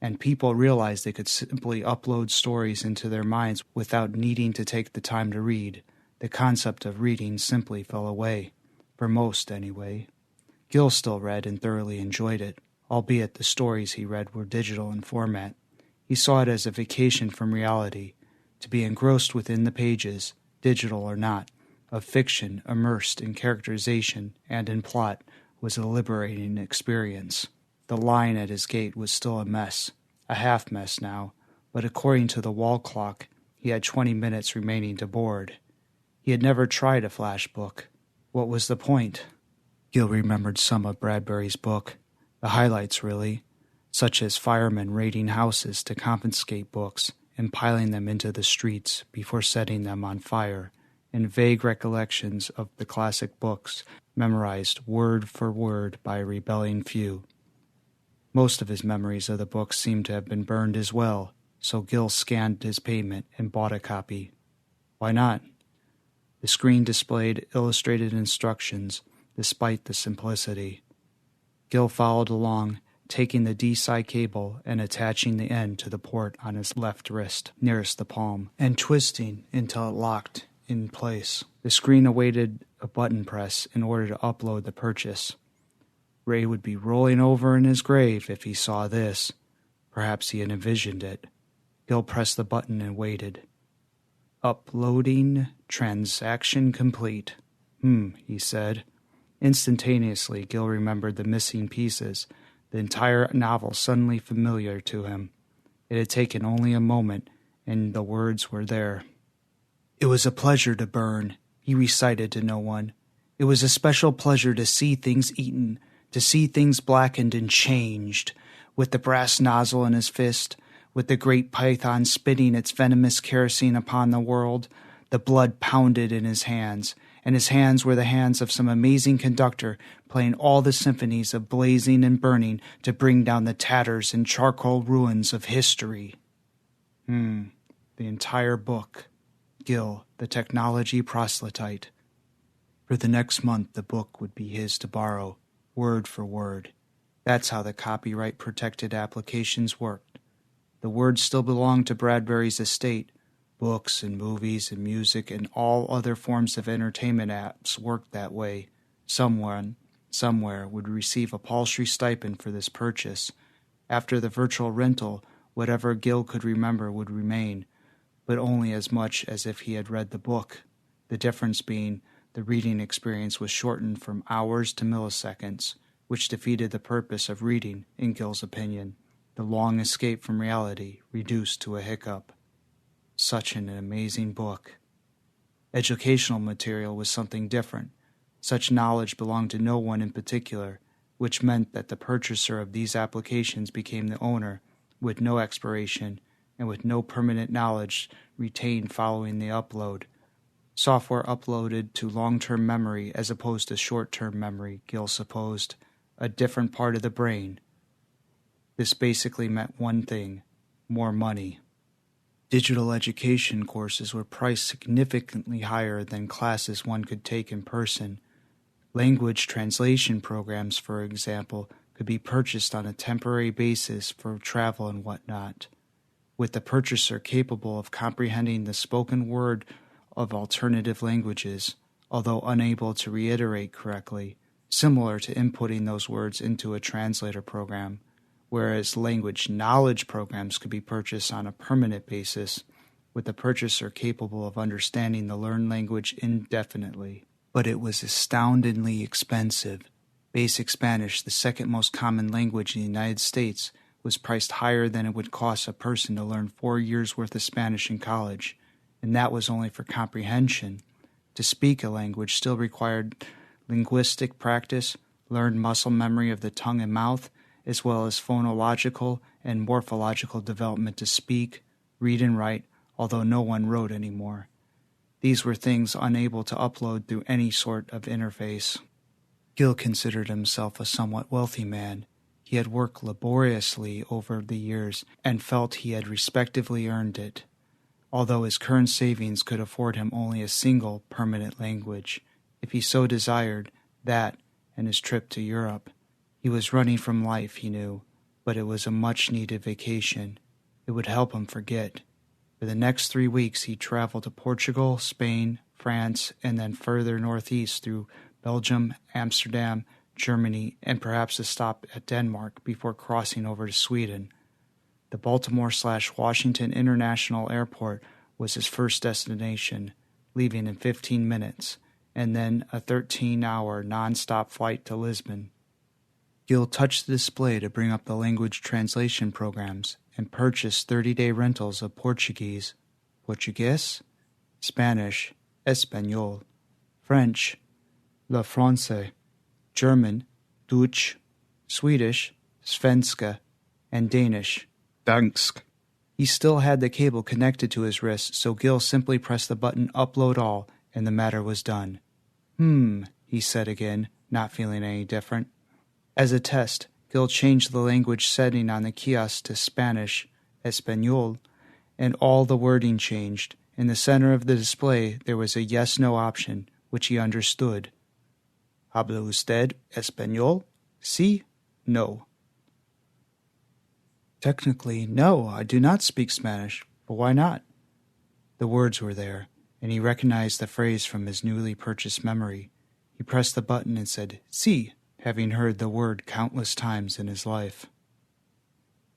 and people realized they could simply upload stories into their minds without needing to take the time to read, the concept of reading simply fell away, for most anyway. Gil still read and thoroughly enjoyed it, albeit the stories he read were digital in format. He saw it as a vacation from reality, to be engrossed within the pages, digital or not, of fiction immersed in characterization and in plot was a liberating experience. The line at his gate was still a mess, a half mess now, but according to the wall clock, he had 20 minutes remaining to board. He had never tried a flash book. What was the point? Gil remembered some of Bradbury's book, the highlights really, such as firemen raiding houses to confiscate books and piling them into the streets before setting them on fire, and vague recollections of the classic books memorized word for word by a rebelling few. Most of his memories of the books seemed to have been burned as well, so Gil scanned his payment and bought a copy. Why not? The screen displayed illustrated instructions, despite the simplicity. Gil followed along, taking the D-side cable and attaching the end to the port on his left wrist, nearest the palm, and twisting until it locked in place. The screen awaited a button press in order to upload the purchase. Ray would be rolling over in his grave if he saw this. Perhaps he had envisioned it. Gil pressed the button and waited. Uploading. Transaction complete. He said. Instantaneously, Gil remembered the missing pieces, the entire novel suddenly familiar to him. It had taken only a moment, and the words were there. It was a pleasure to burn, he recited to no one. It was a special pleasure to see things eaten, to see things blackened and changed, with the brass nozzle in his fist, with the great python spitting its venomous kerosene upon the world. The blood pounded in his hands, and his hands were the hands of some amazing conductor playing all the symphonies of blazing and burning to bring down the tatters and charcoal ruins of history. The entire book. Gil, the technology proselyte. For the next month, the book would be his to borrow, word for word. That's how the copyright-protected applications worked. The words still belonged to Bradbury's estate. Books and movies and music and all other forms of entertainment apps worked that way. Someone, somewhere, would receive a paltry stipend for this purchase. After the virtual rental, whatever Gil could remember would remain, but only as much as if he had read the book. The difference being, the reading experience was shortened from hours to milliseconds, which defeated the purpose of reading, in Gil's opinion. The long escape from reality reduced to a hiccup. Such an amazing book. Educational material was something different. Such knowledge belonged to no one in particular, which meant that the purchaser of these applications became the owner, with no expiration and with no permanent knowledge retained following the upload. Software uploaded to long-term memory as opposed to short-term memory, Gil supposed, a different part of the brain. This basically meant one thing: more money. Digital education courses were priced significantly higher than classes one could take in person. Language translation programs, for example, could be purchased on a temporary basis for travel and whatnot. With the purchaser capable of comprehending the spoken word of alternative languages, although unable to reiterate correctly, similar to inputting those words into a translator program, whereas language knowledge programs could be purchased on a permanent basis, with the purchaser capable of understanding the learned language indefinitely. But it was astoundingly expensive. Basic Spanish, the second most common language in the United States, was priced higher than it would cost a person to learn 4 years' worth of Spanish in college, and that was only for comprehension. To speak a language still required linguistic practice, learned muscle memory of the tongue and mouth, as well as phonological and morphological development to speak, read, and write, although no one wrote anymore. These were things unable to upload through any sort of interface. Gil considered himself a somewhat wealthy man. He had worked laboriously over the years and felt he had respectively earned it, although his current savings could afford him only a single permanent language, if he so desired, that and his trip to Europe. He was running from life, he knew, but it was a much-needed vacation. It would help him forget. For the next 3 weeks he traveled to Portugal, Spain, France, and then further northeast through Belgium, Amsterdam, Germany, and perhaps a stop at Denmark before crossing over to Sweden. The Baltimore/Washington International Airport was his first destination, leaving in 15 minutes, and then a 13-hour non-stop flight to Lisbon. Gil touched the display to bring up the language translation programs and purchased 30-day rentals of Portuguese, Português, Spanish, Español, French, Le Français, German, Deutsch, Swedish, Svenska, and Danish, Dansk. He still had the cable connected to his wrist, so Gil simply pressed the button Upload All and the matter was done. He said again, not feeling any different. As a test, Gil changed the language setting on the kiosk to Spanish, Español, and all the wording changed. In the center of the display, there was a yes-no option, which he understood. ¿Habla usted español? Sí? No. Technically, no, I do not speak Spanish, but why not? The words were there, and he recognized the phrase from his newly purchased memory. He pressed the button and said, sí, having heard the word countless times in his life.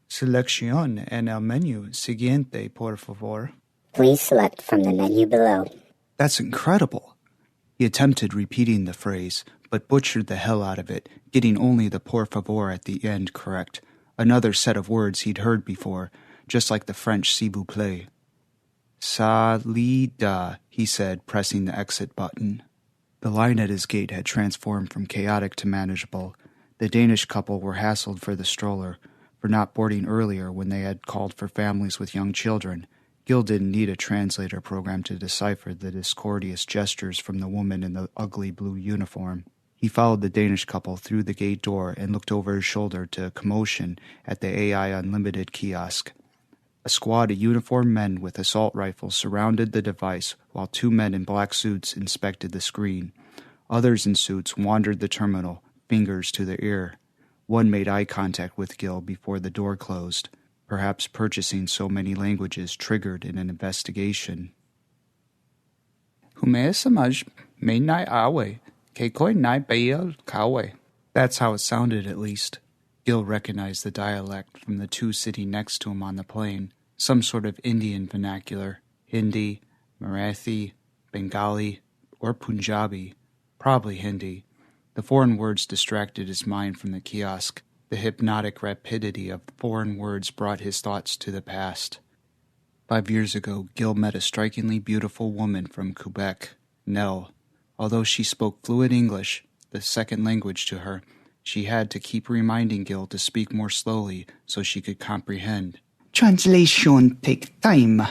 Selección en el menú siguiente, por favor. Please select from the menu below. That's incredible. He attempted repeating the phrase, but butchered the hell out of it, getting only the por favor at the end correct. Another set of words he'd heard before, just like the French s'il vous plaît. Salida, he said, pressing the exit button. The line at his gate had transformed from chaotic to manageable. The Danish couple were hassled for the stroller, for not boarding earlier when they had called for families with young children. Gil didn't need a translator program to decipher the discourteous gestures from the woman in the ugly blue uniform. He followed the Danish couple through the gate door and looked over his shoulder to a commotion at the AI Unlimited kiosk. A squad of uniformed men with assault rifles surrounded the device while 2 men in black suits inspected the screen. Others in suits wandered the terminal, fingers to their ear. One made eye contact with Gil before the door closed. Perhaps purchasing so many languages triggered an investigation. That's how it sounded, at least. Gil recognized the dialect from the 2 sitting next to him on the plane, some sort of Indian vernacular, Hindi, Marathi, Bengali, or Punjabi, probably Hindi. The foreign words distracted his mind from the kiosk. The hypnotic rapidity of foreign words brought his thoughts to the past. 5 years ago, Gil met a strikingly beautiful woman from Quebec, Nell. Although she spoke fluent English, the second language to her, she had to keep reminding Gil to speak more slowly so she could comprehend. Translation takes time,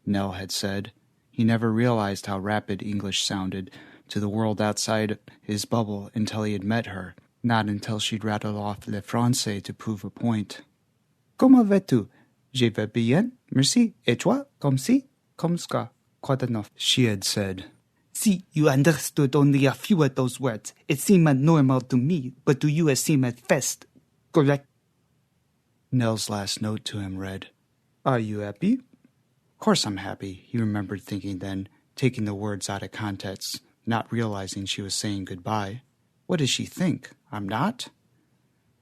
Nell had said. He never realized how rapid English sounded to the world outside his bubble until he had met her, not until she'd rattled off le français to prove a point. Comment vas-tu? Je vais bien, merci. Et toi? Comme si? Comme ça? Quoi de neuf? She had said. See, you understood only a few of those words. It seemed normal to me, but to you it seemed fast. Correct? Nell's last note to him read, Are you happy? Of course I'm happy, he remembered thinking then, taking the words out of context, not realizing she was saying goodbye. What does she think? I'm not?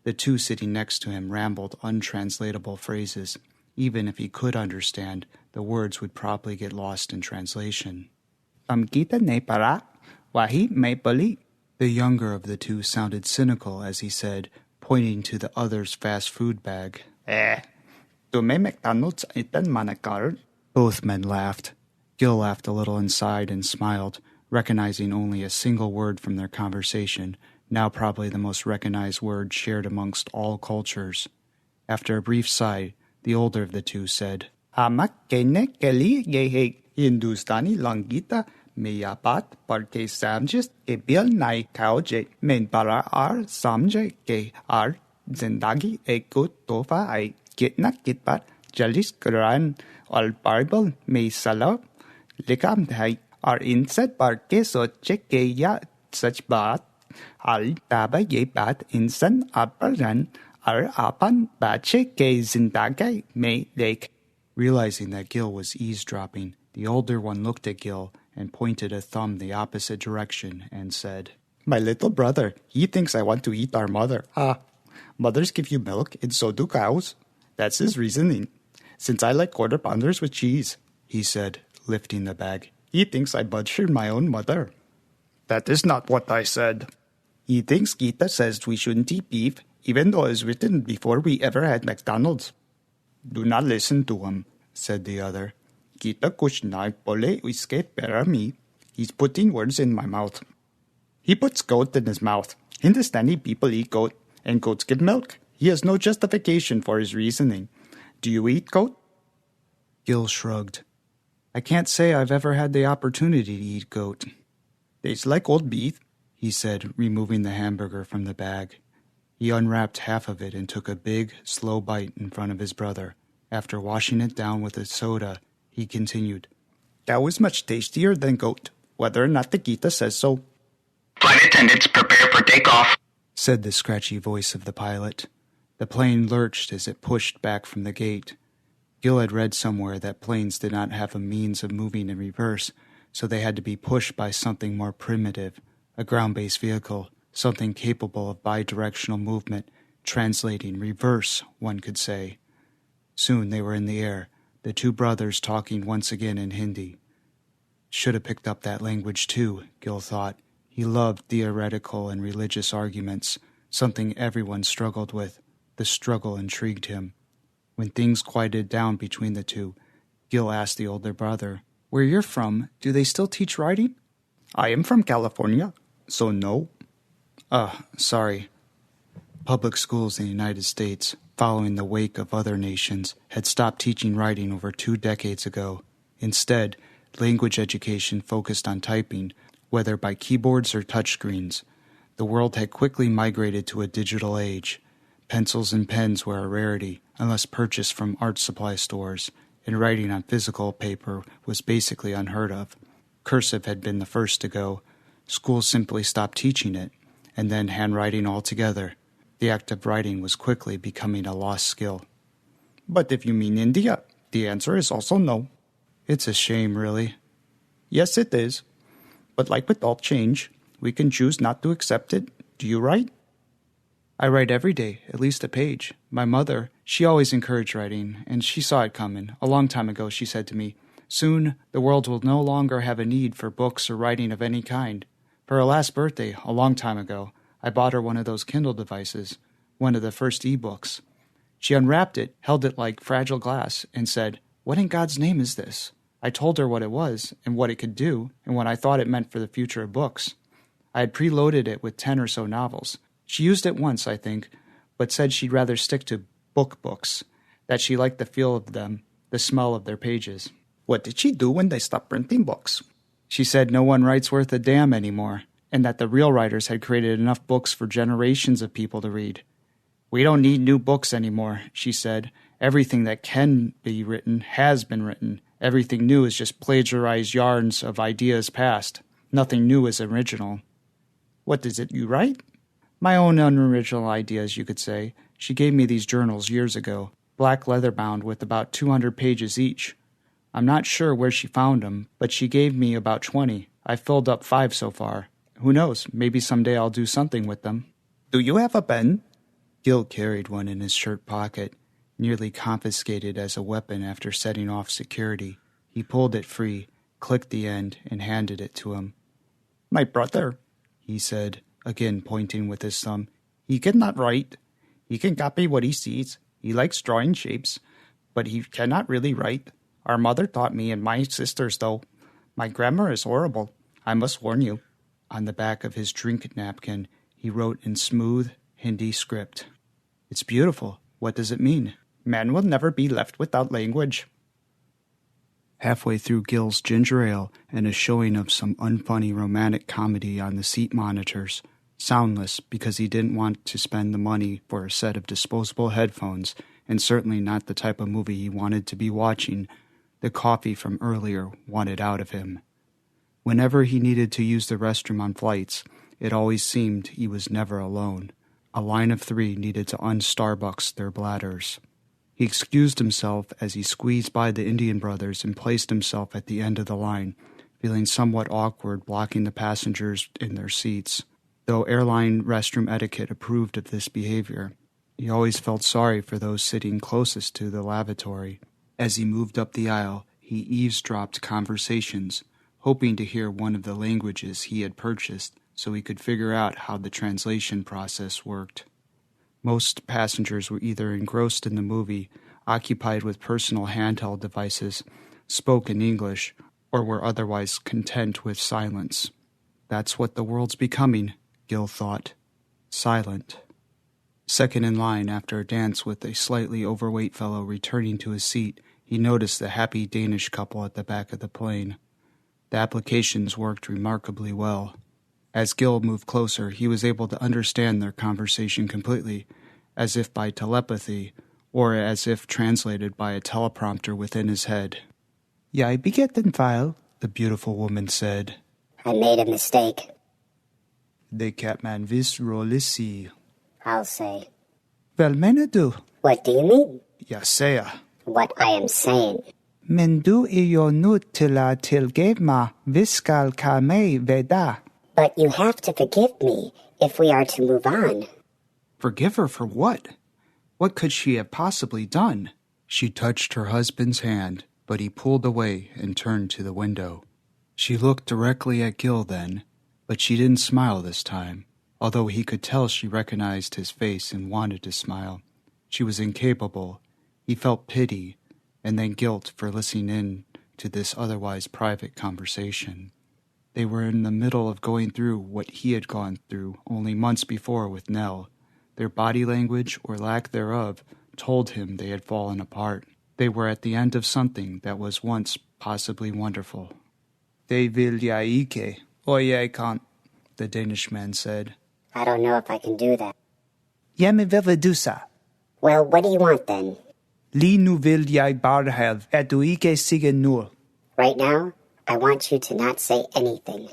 The 2 sitting next to him rambled untranslatable phrases. Even if he could understand, the words would probably get lost in translation. Kita ne para, wahi me bali. The younger of the 2 sounded cynical as he said, pointing to the other's fast food bag. Tu me McDonald's itan manakar. Both men laughed. Gil laughed a little inside and smiled, recognizing only a single word from their conversation, now probably the most recognized word shared amongst all cultures. After a brief sigh, the older of the 2 said, Amak kene keli yehe Hindustani langita meyapat parte samjes ke bil nai kauje men para ar samje ke ar zindagi ekut tofa ai kitna kitpat jalis Quran al Bible me sala likam hai ar inset par ke soche ke ya sach baat al taba ye baat insan aparan ar apan bache ke zindagi me lek. Realizing that Gil was eavesdropping, the older one looked at Gil and pointed a thumb the opposite direction and said, My little brother, he thinks I want to eat our mother. Mothers give you milk and so do cows. That's his reasoning. Since I like quarter pounders with cheese, he said, lifting the bag. He thinks I butchered my own mother. That is not what I said. He thinks Gita says we shouldn't eat beef, even though it was written before we ever had McDonald's. Do not listen to him, said the other. Gita kuch nahi bole uske pera mi. He's putting words in my mouth. He puts goat in his mouth. Hindustani people eat goat, and goats give milk. He has no justification for his reasoning. Do you eat goat? Gil shrugged. I can't say I've ever had the opportunity to eat goat. Tastes like old beef, he said, removing the hamburger from the bag. He unwrapped half of it and took a big, slow bite in front of his brother. After washing it down with a soda, he continued, Cow is much tastier than goat, whether or not the Gita says so. Flight attendants, prepare for takeoff, said the scratchy voice of the pilot. The plane lurched as it pushed back from the gate. Gil had read somewhere that planes did not have a means of moving in reverse, so they had to be pushed by something more primitive, a ground-based vehicle, something capable of bidirectional movement, translating reverse, one could say. Soon they were in the air, the two brothers talking once again in Hindi. Should have picked up that language too, Gil thought. He loved theoretical and religious arguments, something everyone struggled with. The struggle intrigued him. When things quieted down between the two, Gil asked the older brother, Where you're from, do they still teach writing? I am from California, so no. Sorry. Public schools in the United States, following the wake of other nations, had stopped teaching writing over 2 decades ago. Instead, language education focused on typing, whether by keyboards or touchscreens. The world had quickly migrated to a digital age. Pencils and pens were a rarity, unless purchased from art supply stores, and writing on physical paper was basically unheard of. Cursive had been the first to go. Schools simply stopped teaching it, and then handwriting altogether. The act of writing was quickly becoming a lost skill. But if you mean India, the answer is also no. It's a shame, really. Yes, it is. But like with all change, we can choose not to accept it. Do you write? I write every day, at least a page. My mother, she always encouraged writing, and she saw it coming. A long time ago, she said to me, Soon, the world will no longer have a need for books or writing of any kind. For her last birthday, a long time ago, I bought her one of those Kindle devices, one of the first e-books. She unwrapped it, held it like fragile glass, and said, What in God's name is this? I told her what it was, and what it could do, and what I thought it meant for the future of books. I had preloaded it with 10 or so novels. She used it once, I think, but said she'd rather stick to books, that she liked the feel of them, the smell of their pages. What did she do when they stopped printing books? She said no one writes worth a damn anymore, and that the real writers had created enough books for generations of people to read. We don't need new books anymore, she said. Everything that can be written has been written. Everything new is just plagiarized yarns of ideas past. Nothing new is original. What is it you write? My own unoriginal ideas, you could say. She gave me these journals years ago, black leather-bound with about 200 pages each. I'm not sure where she found them, but she gave me about 20. I've filled up 5 so far. Who knows, maybe someday I'll do something with them. Do you have a pen? Gil carried one in his shirt pocket, nearly confiscated as a weapon after setting off security. He pulled it free, clicked the end, and handed it to him. My brother, he said, again pointing with his thumb. He cannot write. He can copy what he sees. He likes drawing shapes, but he cannot really write. Our mother taught me and my sisters, though. My grammar is horrible, I must warn you. On the back of his drink napkin, he wrote in smooth Hindi script. It's beautiful. What does it mean? Man will never be left without language. Halfway through Gil's ginger ale and a showing of some unfunny romantic comedy on the seat monitors, soundless because he didn't want to spend the money for a set of disposable headphones, and certainly not the type of movie he wanted to be watching, the coffee from earlier wanted out of him. Whenever he needed to use the restroom on flights, it always seemed he was never alone. A line of 3 needed to un-Starbucks their bladders. He excused himself as he squeezed by the Indian brothers and placed himself at the end of the line, feeling somewhat awkward blocking the passengers in their seats. Though airline restroom etiquette approved of this behavior, he always felt sorry for those sitting closest to the lavatory. As he moved up the aisle, he eavesdropped conversations, hoping to hear one of the languages he had purchased so he could figure out how the translation process worked. Most passengers were either engrossed in the movie, occupied with personal handheld devices, spoke in English, or were otherwise content with silence. That's what the world's becoming, Gil thought. Silent. Second in line after a dance with a slightly overweight fellow returning to his seat, He noticed the happy Danish couple at the back of the plane. The applications worked remarkably well. As Gil moved closer, he was able to understand their conversation completely, as if by telepathy, or as if translated by a teleprompter within his head. "Jeg beget en file," the beautiful woman said. I made a mistake. Det kan man vist roligt sige. I'll say. Hvad mener du? What do you mean? Jeg siger. What I am saying. Men du jo nødt til at tilgive mig, hvis skal komme ved dig. But you have to forgive me if we are to move on. Forgive her for what? What could she have possibly done? She touched her husband's hand, but he pulled away and turned to the window. She looked directly at Gil then, but she didn't smile this time, although he could tell she recognized his face and wanted to smile. She was incapable. He felt pity, and then guilt for listening in to this otherwise private conversation. They were in the middle of going through what he had gone through only months before with Nell. Their body language, or lack thereof, told him they had fallen apart. They were at the end of something that was once possibly wonderful. "Det vil jeg ikke, og jeg kan," the Danish man said. I don't know if I can do that. Jamen, hvad vil du så? Well, what do you want then? Lige nu vil jeg bare have, at du ikke siger noget. Right now, I want you to not say anything.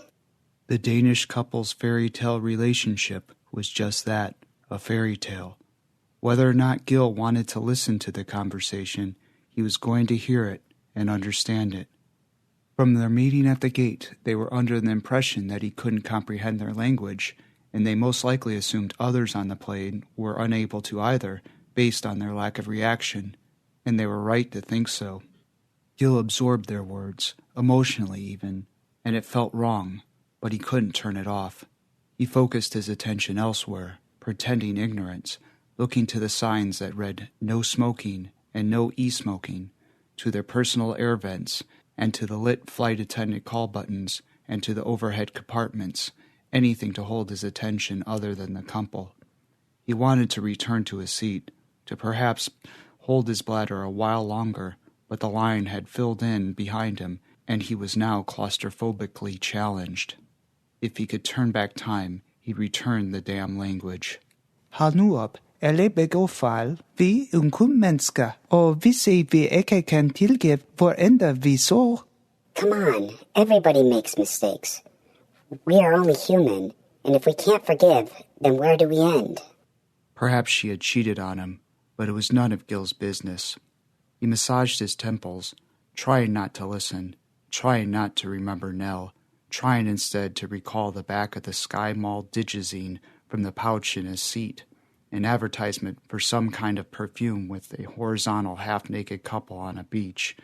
The Danish couple's fairy tale relationship was just that, a fairy tale. Whether or not Gil wanted to listen to the conversation, he was going to hear it and understand it. From their meeting at the gate, they were under the impression that he couldn't comprehend their language, and they most likely assumed others on the plane were unable to either, based on their lack of reaction, and they were right to think so. Gil absorbed their words, emotionally even, and it felt wrong, but he couldn't turn it off. He focused his attention elsewhere, pretending ignorance, looking to the signs that read "no smoking" and "no e-smoking," to their personal air vents, and to the lit flight attendant call buttons, and to the overhead compartments, anything to hold his attention other than the couple. He wanted to return to his seat, to perhaps hold his bladder a while longer, but the line had filled in behind him, and he was now claustrophobically challenged. If he could turn back time, he'd return the damn language. Hold nu op. Alle begå fejl. Vi kun mennesker, og hvis vi ikke kan tilgive, hvor ender vi så? Come on, everybody makes mistakes. We are only human, and if we can't forgive, then where do we end? Perhaps she had cheated on him, but it was none of Gil's business. He massaged his temples, trying not to listen, trying not to remember Nell, trying instead to recall the back of the Sky Mall digizine from the pouch in his seat, an advertisement for some kind of perfume with a horizontal half-naked couple on a beach,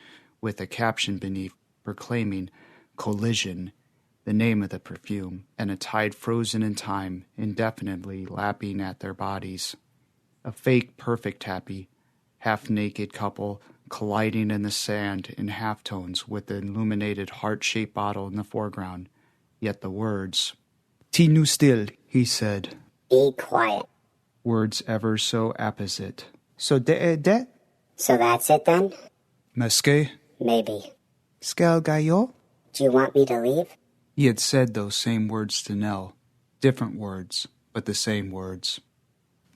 with a caption beneath proclaiming "Collision," the name of the perfume, and a tide frozen in time, indefinitely lapping at their bodies. A fake perfect happy, half-naked couple colliding in the sand in halftones with the illuminated heart-shaped bottle in the foreground. Yet the words, "Ti nu still," he said. Be quiet. Words ever so apposite. So det? So that's it then? Måske. Maybe. Skal jeg? Do you want me to leave? He had said those same words to Nell. Different words, but the same words.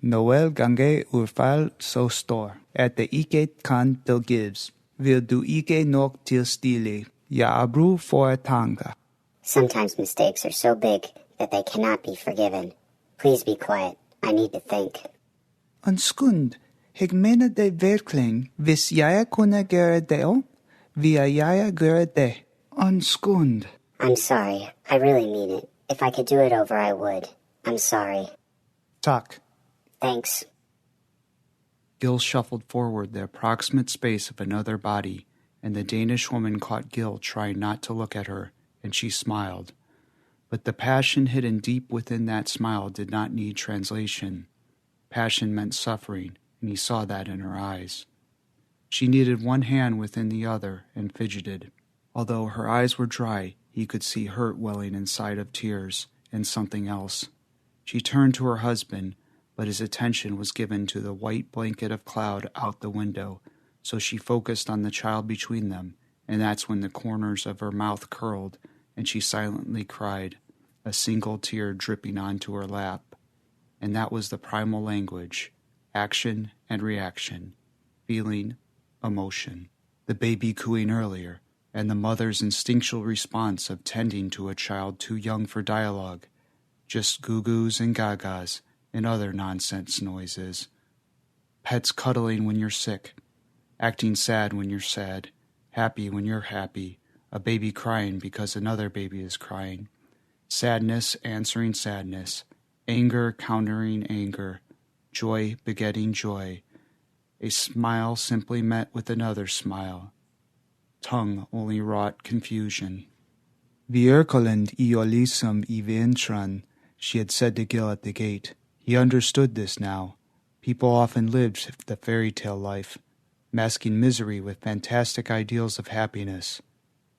Noel gange urfal så stor, at det ikke kan tilgives. Vil du ikke nok tilstille? Jeg har brug for tanker. Sometimes mistakes are so big that they cannot be forgiven. Please be quiet. I need to think. Undskyld, jeg mener det virkelig. Hvis jeg kunne gøre det om, vil jeg gøre det. Undskyld. I'm sorry. I really mean it. If I could do it over, I would. I'm sorry. Tak. Thanks. Gil shuffled forward the approximate space of another body, and the Danish woman caught Gil trying not to look at her, and she smiled. But the passion hidden deep within that smile did not need translation. Passion meant suffering, and he saw that in her eyes. She needed one hand within the other and fidgeted. Although her eyes were dry, he could see hurt welling inside of tears and something else. She turned to her husband, but his attention was given to the white blanket of cloud out the window, so she focused on the child between them, and that's when the corners of her mouth curled, and she silently cried, a single tear dripping onto her lap. And that was the primal language, action and reaction, feeling, emotion. The baby cooing earlier, and the mother's instinctual response of tending to a child too young for dialogue, just goo-goos and gagas and other nonsense noises. Pets cuddling when you're sick, acting sad when you're sad, happy when you're happy, a baby crying because another baby is crying, sadness answering sadness, anger countering anger, joy begetting joy, a smile simply met with another smile, tongue only wrought confusion. Vierkolend iolisum eventran, she had said to Gil at the gate. He understood this now. People often lived the fairy tale life, masking misery with fantastic ideals of happiness.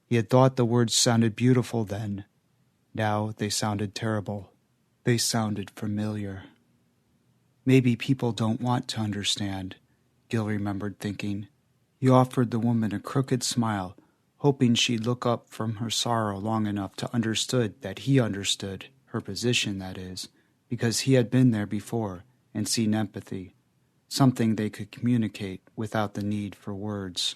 He had thought the words sounded beautiful then. Now they sounded terrible. They sounded familiar. Maybe people don't want to understand, Gil remembered thinking. He offered the woman a crooked smile, hoping she'd look up from her sorrow long enough to understood that he understood, her position, that is, because he had been there before and seen empathy, something they could communicate without the need for words.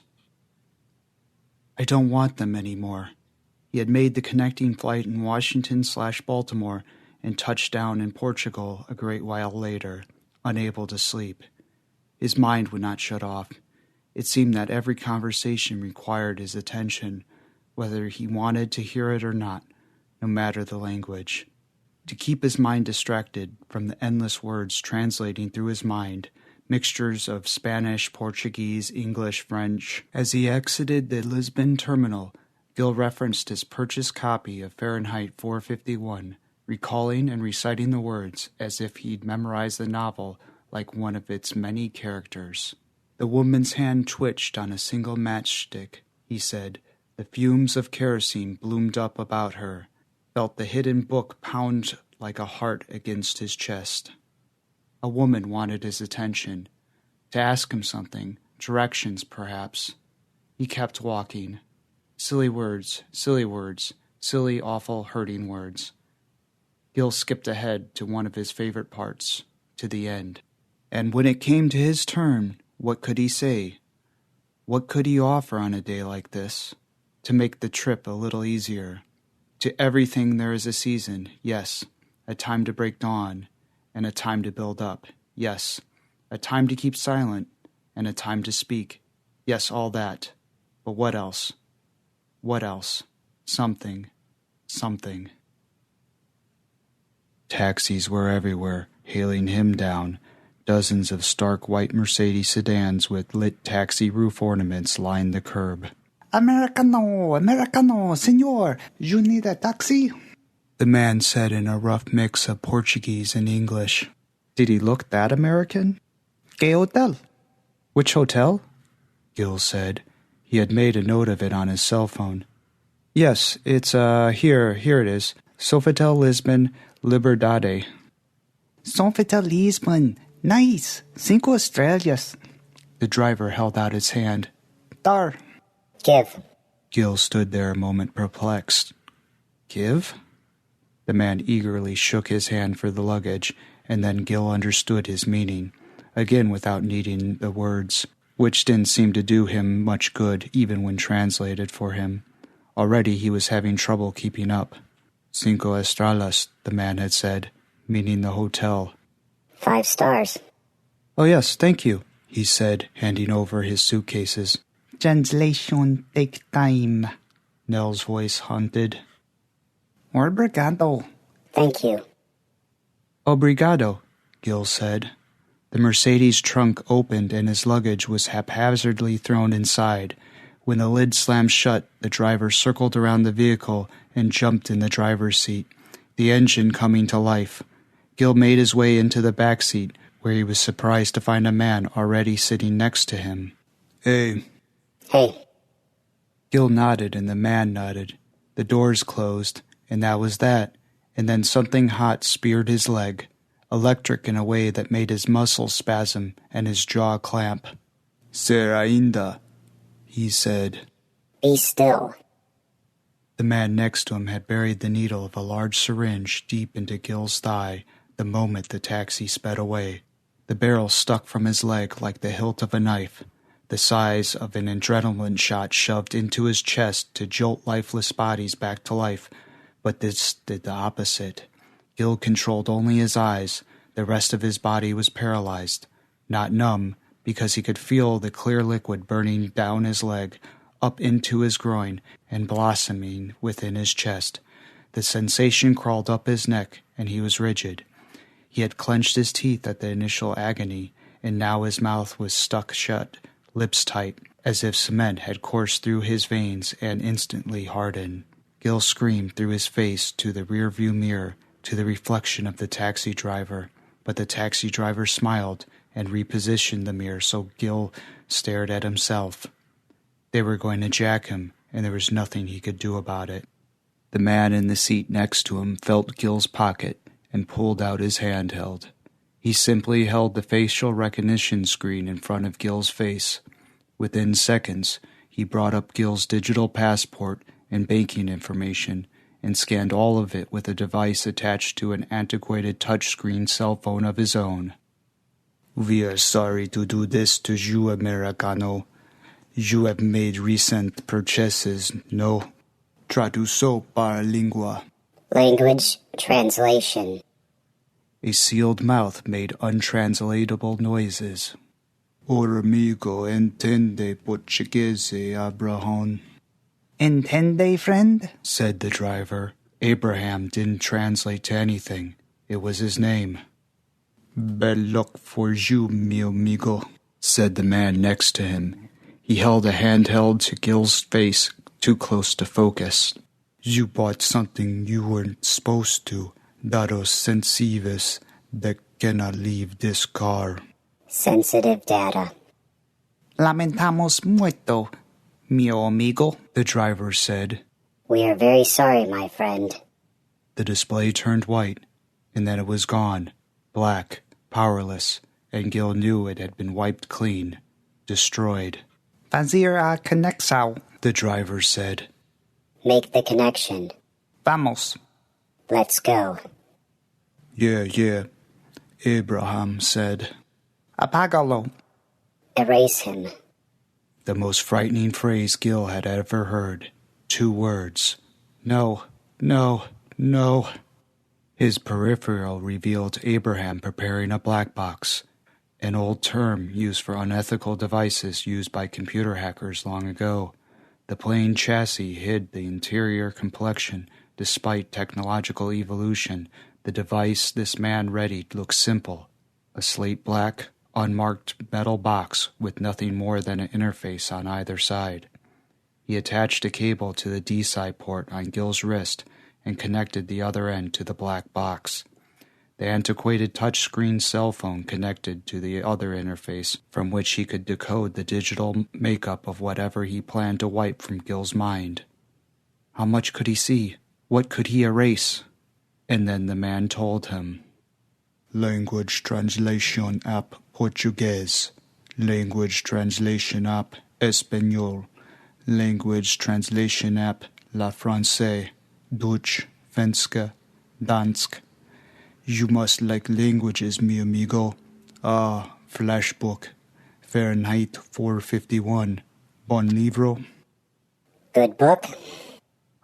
I don't want them anymore. He had made the connecting flight in Washington/Baltimore and touched down in Portugal a great while later, unable to sleep. His mind would not shut off. It seemed that every conversation required his attention, whether he wanted to hear it or not, no matter the language. To keep his mind distracted from the endless words translating through his mind, mixtures of Spanish, Portuguese, English, French. As he exited the Lisbon terminal, Gil referenced his purchased copy of Fahrenheit 451, recalling and reciting the words as if he'd memorized the novel like one of its many characters. The woman's hand twitched on a single matchstick, he said. The fumes of kerosene bloomed up about her, felt the hidden book pound like a heart against his chest. A woman wanted his attention, to ask him something, directions perhaps. He kept walking. Silly words, silly, awful, hurting words. Gil skipped ahead to one of his favorite parts, to the end. And when it came to his turn, what could he say? What could he offer on a day like this, to make the trip a little easier? To everything there is a season, yes, a time to break dawn, and a time to build up, yes, a time to keep silent, and a time to speak, yes, all that. But what else? What else? Something. Taxis were everywhere, hailing him down. Dozens of stark white Mercedes sedans with lit taxi roof ornaments lined the curb. Americano, senor, you need a taxi? The man said in a rough mix of Portuguese and English. Did he look that American? Que hotel? Which hotel? Gil said. He had made a note of it on his cell phone. Yes, it's, here it is. Sofitel Lisbon, Liberdade. Sofitel Lisbon. Nice. 5 estrellas. The driver held out his hand. Dar. Give. Gil stood there a moment perplexed. Give? The man eagerly shook his hand for the luggage, and then Gil understood his meaning, again without needing the words, which didn't seem to do him much good even when translated for him. Already he was having trouble keeping up. 5 estrellas, the man had said, meaning the hotel. 5 stars. Oh yes, thank you, he said, handing over his suitcases. Translation take time, Nell's voice haunted. Obrigado. Thank you. Obrigado, Gil said. The Mercedes trunk opened and his luggage was haphazardly thrown inside. When the lid slammed shut, the driver circled around the vehicle and jumped in the driver's seat, the engine coming to life. Gil made his way into the back seat, where he was surprised to find a man already sitting next to him. Hey. Hey. Gil nodded and the man nodded. The doors closed, and that was that, and then something hot speared his leg, electric in a way that made his muscles spasm and his jaw clamp. Serainda, he said. Be still. The man next to him had buried the needle of a large syringe deep into Gil's thigh the moment the taxi sped away. The barrel stuck from his leg like the hilt of a knife, the size of an adrenaline shot shoved into his chest to jolt lifeless bodies back to life, but this did the opposite. Gil controlled only his eyes. The rest of his body was paralyzed, not numb, because he could feel the clear liquid burning down his leg, up into his groin, and blossoming within his chest. The sensation crawled up his neck, and he was rigid. He had clenched his teeth at the initial agony, and now his mouth was stuck shut, lips tight, as if cement had coursed through his veins and instantly hardened. Gil screamed through his face to the rearview mirror, to the reflection of the taxi driver, but the taxi driver smiled and repositioned the mirror so Gil stared at himself. They were going to jack him, and there was nothing he could do about it. The man in the seat next to him felt Gil's pocket and pulled out his handheld. He simply held the facial recognition screen in front of Gil's face. Within seconds, he brought up Gil's digital passport and banking information and scanned all of it with a device attached to an antiquated touchscreen cell phone of his own. "We are sorry to do this to you, Americano. You have made recent purchases, no? Traduso para lingua." Language translation. A sealed mouth made untranslatable noises. "Or amigo entende portuguese, Abraham." "Entende, friend?" said the driver. Abraham didn't translate to anything. It was his name. "Bad luck for you, mi amigo," said the man next to him. He held a handheld to Gil's face, too close to focus. "You bought something you weren't supposed to. Datos sensibles that cannot leave this car." Sensitive data. "Lamentamos mucho, mio amigo," the driver said. We are very sorry, my friend. The display turned white, and then it was gone, black, powerless, and Gil knew it had been wiped clean, destroyed. "Fazer a conexão," the driver said. Make the connection. "Vamos." Let's go. Yeah, Abraham said. "Apágalo." Erase him. The most frightening phrase Gil had ever heard. 2 words. No. His peripheral revealed Abraham preparing a black box, an old term used for unethical devices used by computer hackers long ago. The plain chassis hid the interior complexion. Despite technological evolution, the device this man readied looked simple. A slate black, unmarked metal box with nothing more than an interface on either side. He attached a cable to the D-side port on Gil's wrist and connected the other end to the black box. The antiquated touchscreen cell phone connected to the other interface from which he could decode the digital makeup of whatever he planned to wipe from Gil's mind. How much could he see? What could he erase? And then the man told him. Language translation app Portuguese. Language translation app Espanol. Language translation app La Français. Dutch, Svenska, Dansk. You must like languages, mi amigo. Ah, flashbook. Fahrenheit 451. Bon libro. Good book.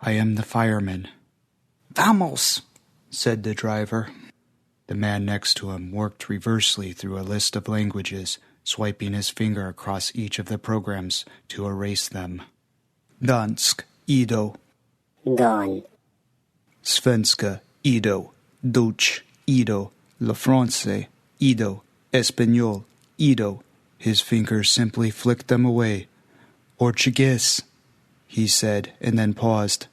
I am the fireman. Vamos, said the driver. The man next to him worked reversely through a list of languages, swiping his finger across each of the programs to erase them. Dansk, Ido. Gone. Svenska, Ido. Dutch, Ido. Le Français, Ido. Espanol, Ido. His fingers simply flicked them away. Portuguese, he said, and then paused.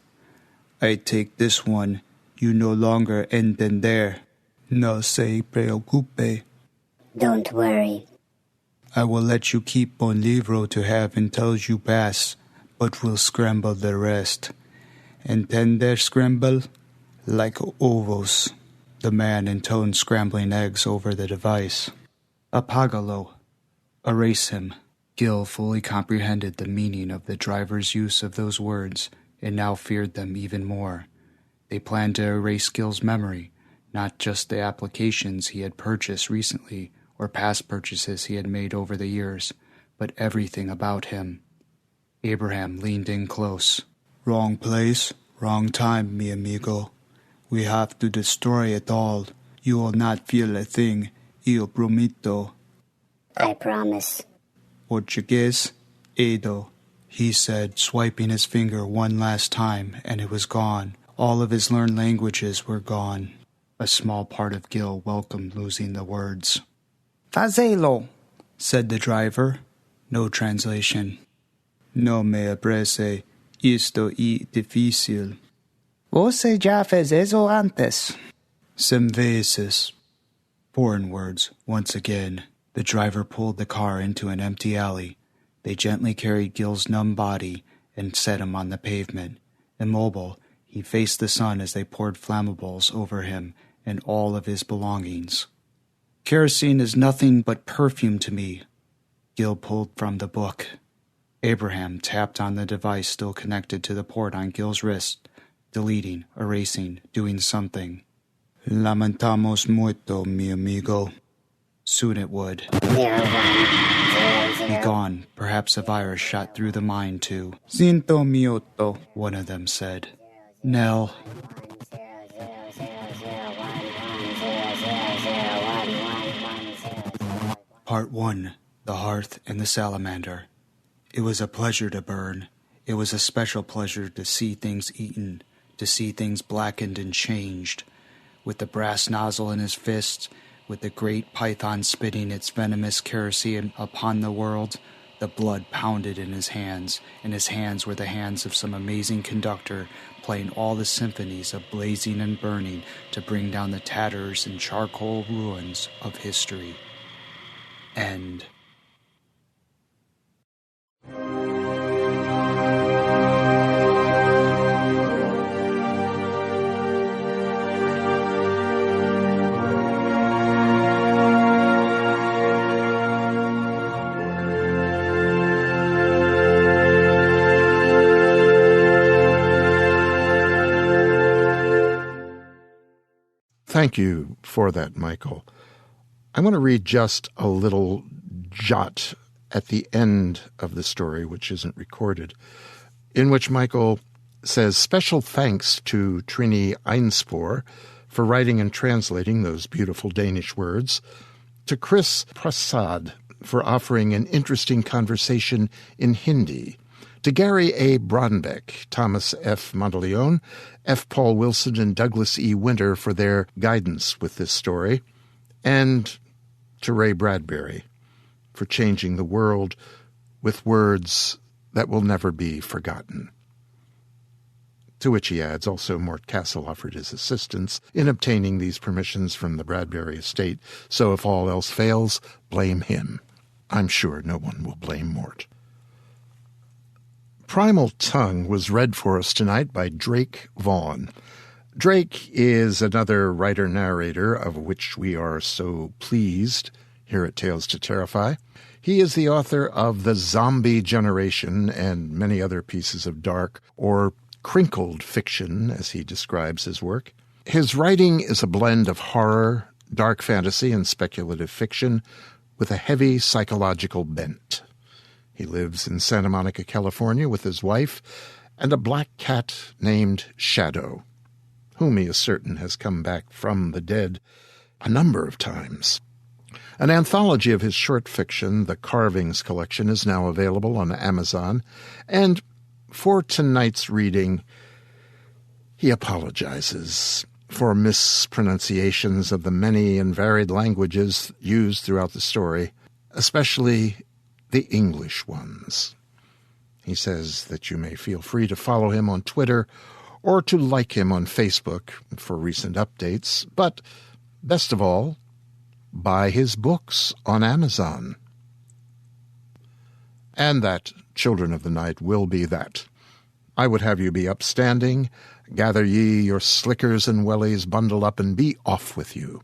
I take this one. You no longer entender. No se preocupe. Don't worry. I will let you keep bon livro to have until you pass, but we'll scramble the rest. Entender scramble? Like ovos. The man intoned scrambling eggs over the device. Apágalo. Erase him. Gil fully comprehended the meaning of the driver's use of those words and now feared them even more. They planned to erase Gil's memory, not just the applications he had purchased recently or past purchases he had made over the years, but everything about him. Abraham leaned in close. Wrong place, wrong time, mi amigo. We have to destroy it all. You will not feel a thing. Io prometo. I promise. Portuguese, Edo. He said, swiping his finger one last time, and it was gone. All of his learned languages were gone. A small part of Gil welcomed losing the words. Fazelo, said the driver. No translation. No me aprese. Esto y difícil. Você já fez eso antes? Sem vezes. Foreign words, once again. The driver pulled the car into an empty alley. They gently carried Gil's numb body and set him on the pavement. Immobile, he faced the sun as they poured flammables over him and all of his belongings. Kerosene is nothing but perfume to me. Gil pulled from the book. Abraham tapped on the device still connected to the port on Gil's wrist, deleting, erasing, doing something. Lamentamos mucho, mi amigo. Soon it would. 0100. Be gone. Perhaps a virus shot through the mind too. Cinto mioto, one of them said. Nell. Part 1. The Hearth and the Salamander. It was a pleasure to burn. It was a special pleasure to see things eaten, to see things blackened and changed. With the brass nozzle in his fist, with the great python spitting its venomous kerosene upon the world, the blood pounded in his hands, and his hands were the hands of some amazing conductor playing all the symphonies of blazing and burning to bring down the tatters and charcoal ruins of history. End. Thank you for that, Michael. I want to read just a little jot at the end of the story, which isn't recorded, in which Michael says, special thanks to Trini Einspoor for writing and translating those beautiful Danish words, to Chris Prasad for offering an interesting conversation in Hindi, to Gary A. Bronbeck, Thomas F. Monteleone, F. Paul Wilson, and Douglas E. Winter for their guidance with this story, and to Ray Bradbury for changing the world with words that will never be forgotten. To which he adds, also Mort Castle offered his assistance in obtaining these permissions from the Bradbury estate, so if all else fails, blame him. I'm sure no one will blame Mort. Primal Tongue was read for us tonight by Drake Vaughn. Drake is another writer-narrator of which we are so pleased here at Tales to Terrify. He is the author of The Zombie Generation and many other pieces of dark or crinkled fiction, as he describes his work. His writing is a blend of horror, dark fantasy, and speculative fiction with a heavy psychological bent. He lives in Santa Monica, California, with his wife and a black cat named Shadow, whom he is certain has come back from the dead a number of times. An anthology of his short fiction, the Carvings Collection, is now available on Amazon, and for tonight's reading, he apologizes for mispronunciations of the many and varied languages used throughout the story, especially the English ones. He says that you may feel free to follow him on Twitter or to like him on Facebook for recent updates, but best of all, buy his books on Amazon. And that, Children of the Night, will be that. I would have you be upstanding, gather ye your slickers and wellies, bundle up, and be off with you.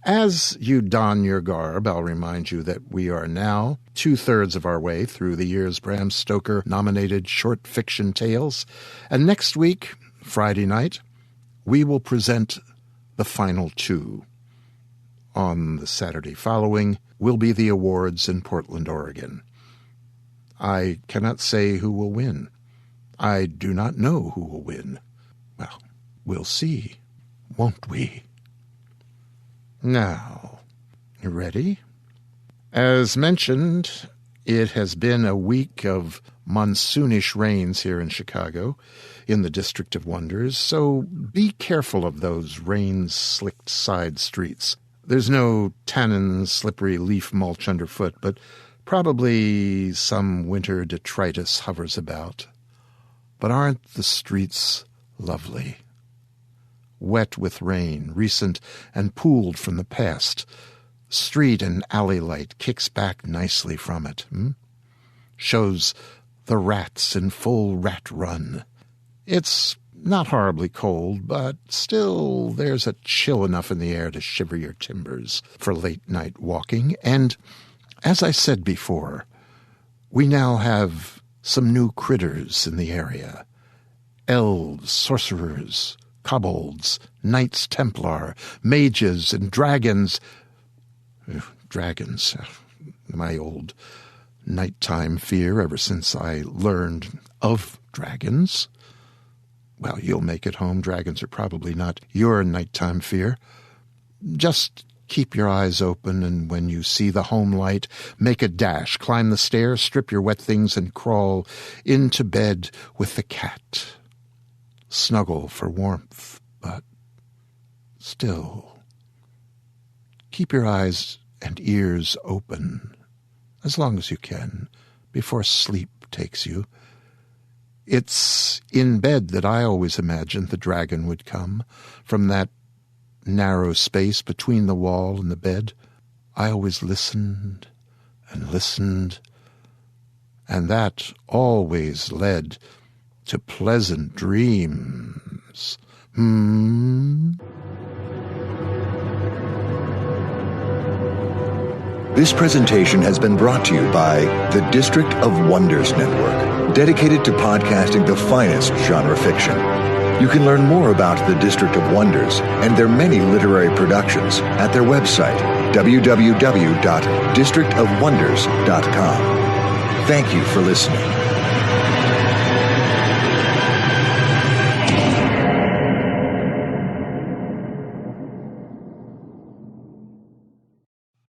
As you don your garb, I'll remind you that we are now 2/3 of our way through the year's Bram Stoker-nominated short fiction tales, and next week, Friday night, we will present the final 2. On the Saturday following will be the awards in Portland, Oregon. I cannot say who will win. I do not know who will win. Well, we'll see, won't we? Now, you ready? As mentioned, it has been a week of monsoonish rains here in Chicago, in the District of Wonders, so be careful of those rain-slicked side streets. There's no tannin, slippery leaf mulch underfoot, but probably some winter detritus hovers about. But aren't the streets lovely? Wet with rain, recent and pooled from the past. Street and alley light kicks back nicely from it. Shows the rats in full rat run. It's not horribly cold, but still there's a chill enough in the air to shiver your timbers for late-night walking. And, as I said before, we now have some new critters in the area. Elves, sorcerers, kobolds, knights templar, mages, and dragons. Dragons, my old nighttime fear ever since I learned of dragons. Well, you'll make it home. Dragons are probably not your nighttime fear. Just keep your eyes open, and when you see the home light, make a dash, climb the stairs, strip your wet things, and crawl into bed with the cat. Snuggle for warmth, but still keep your eyes and ears open as long as you can before sleep takes you. It's in bed that I always imagined the dragon would come, from that narrow space between the wall and the bed. I always listened and listened, and that always led to pleasant dreams. This presentation has been brought to you by the District of Wonders Network, dedicated to podcasting the finest genre fiction. You can learn more about the District of Wonders and their many literary productions at their website, www.districtofwonders.com. Thank you for listening.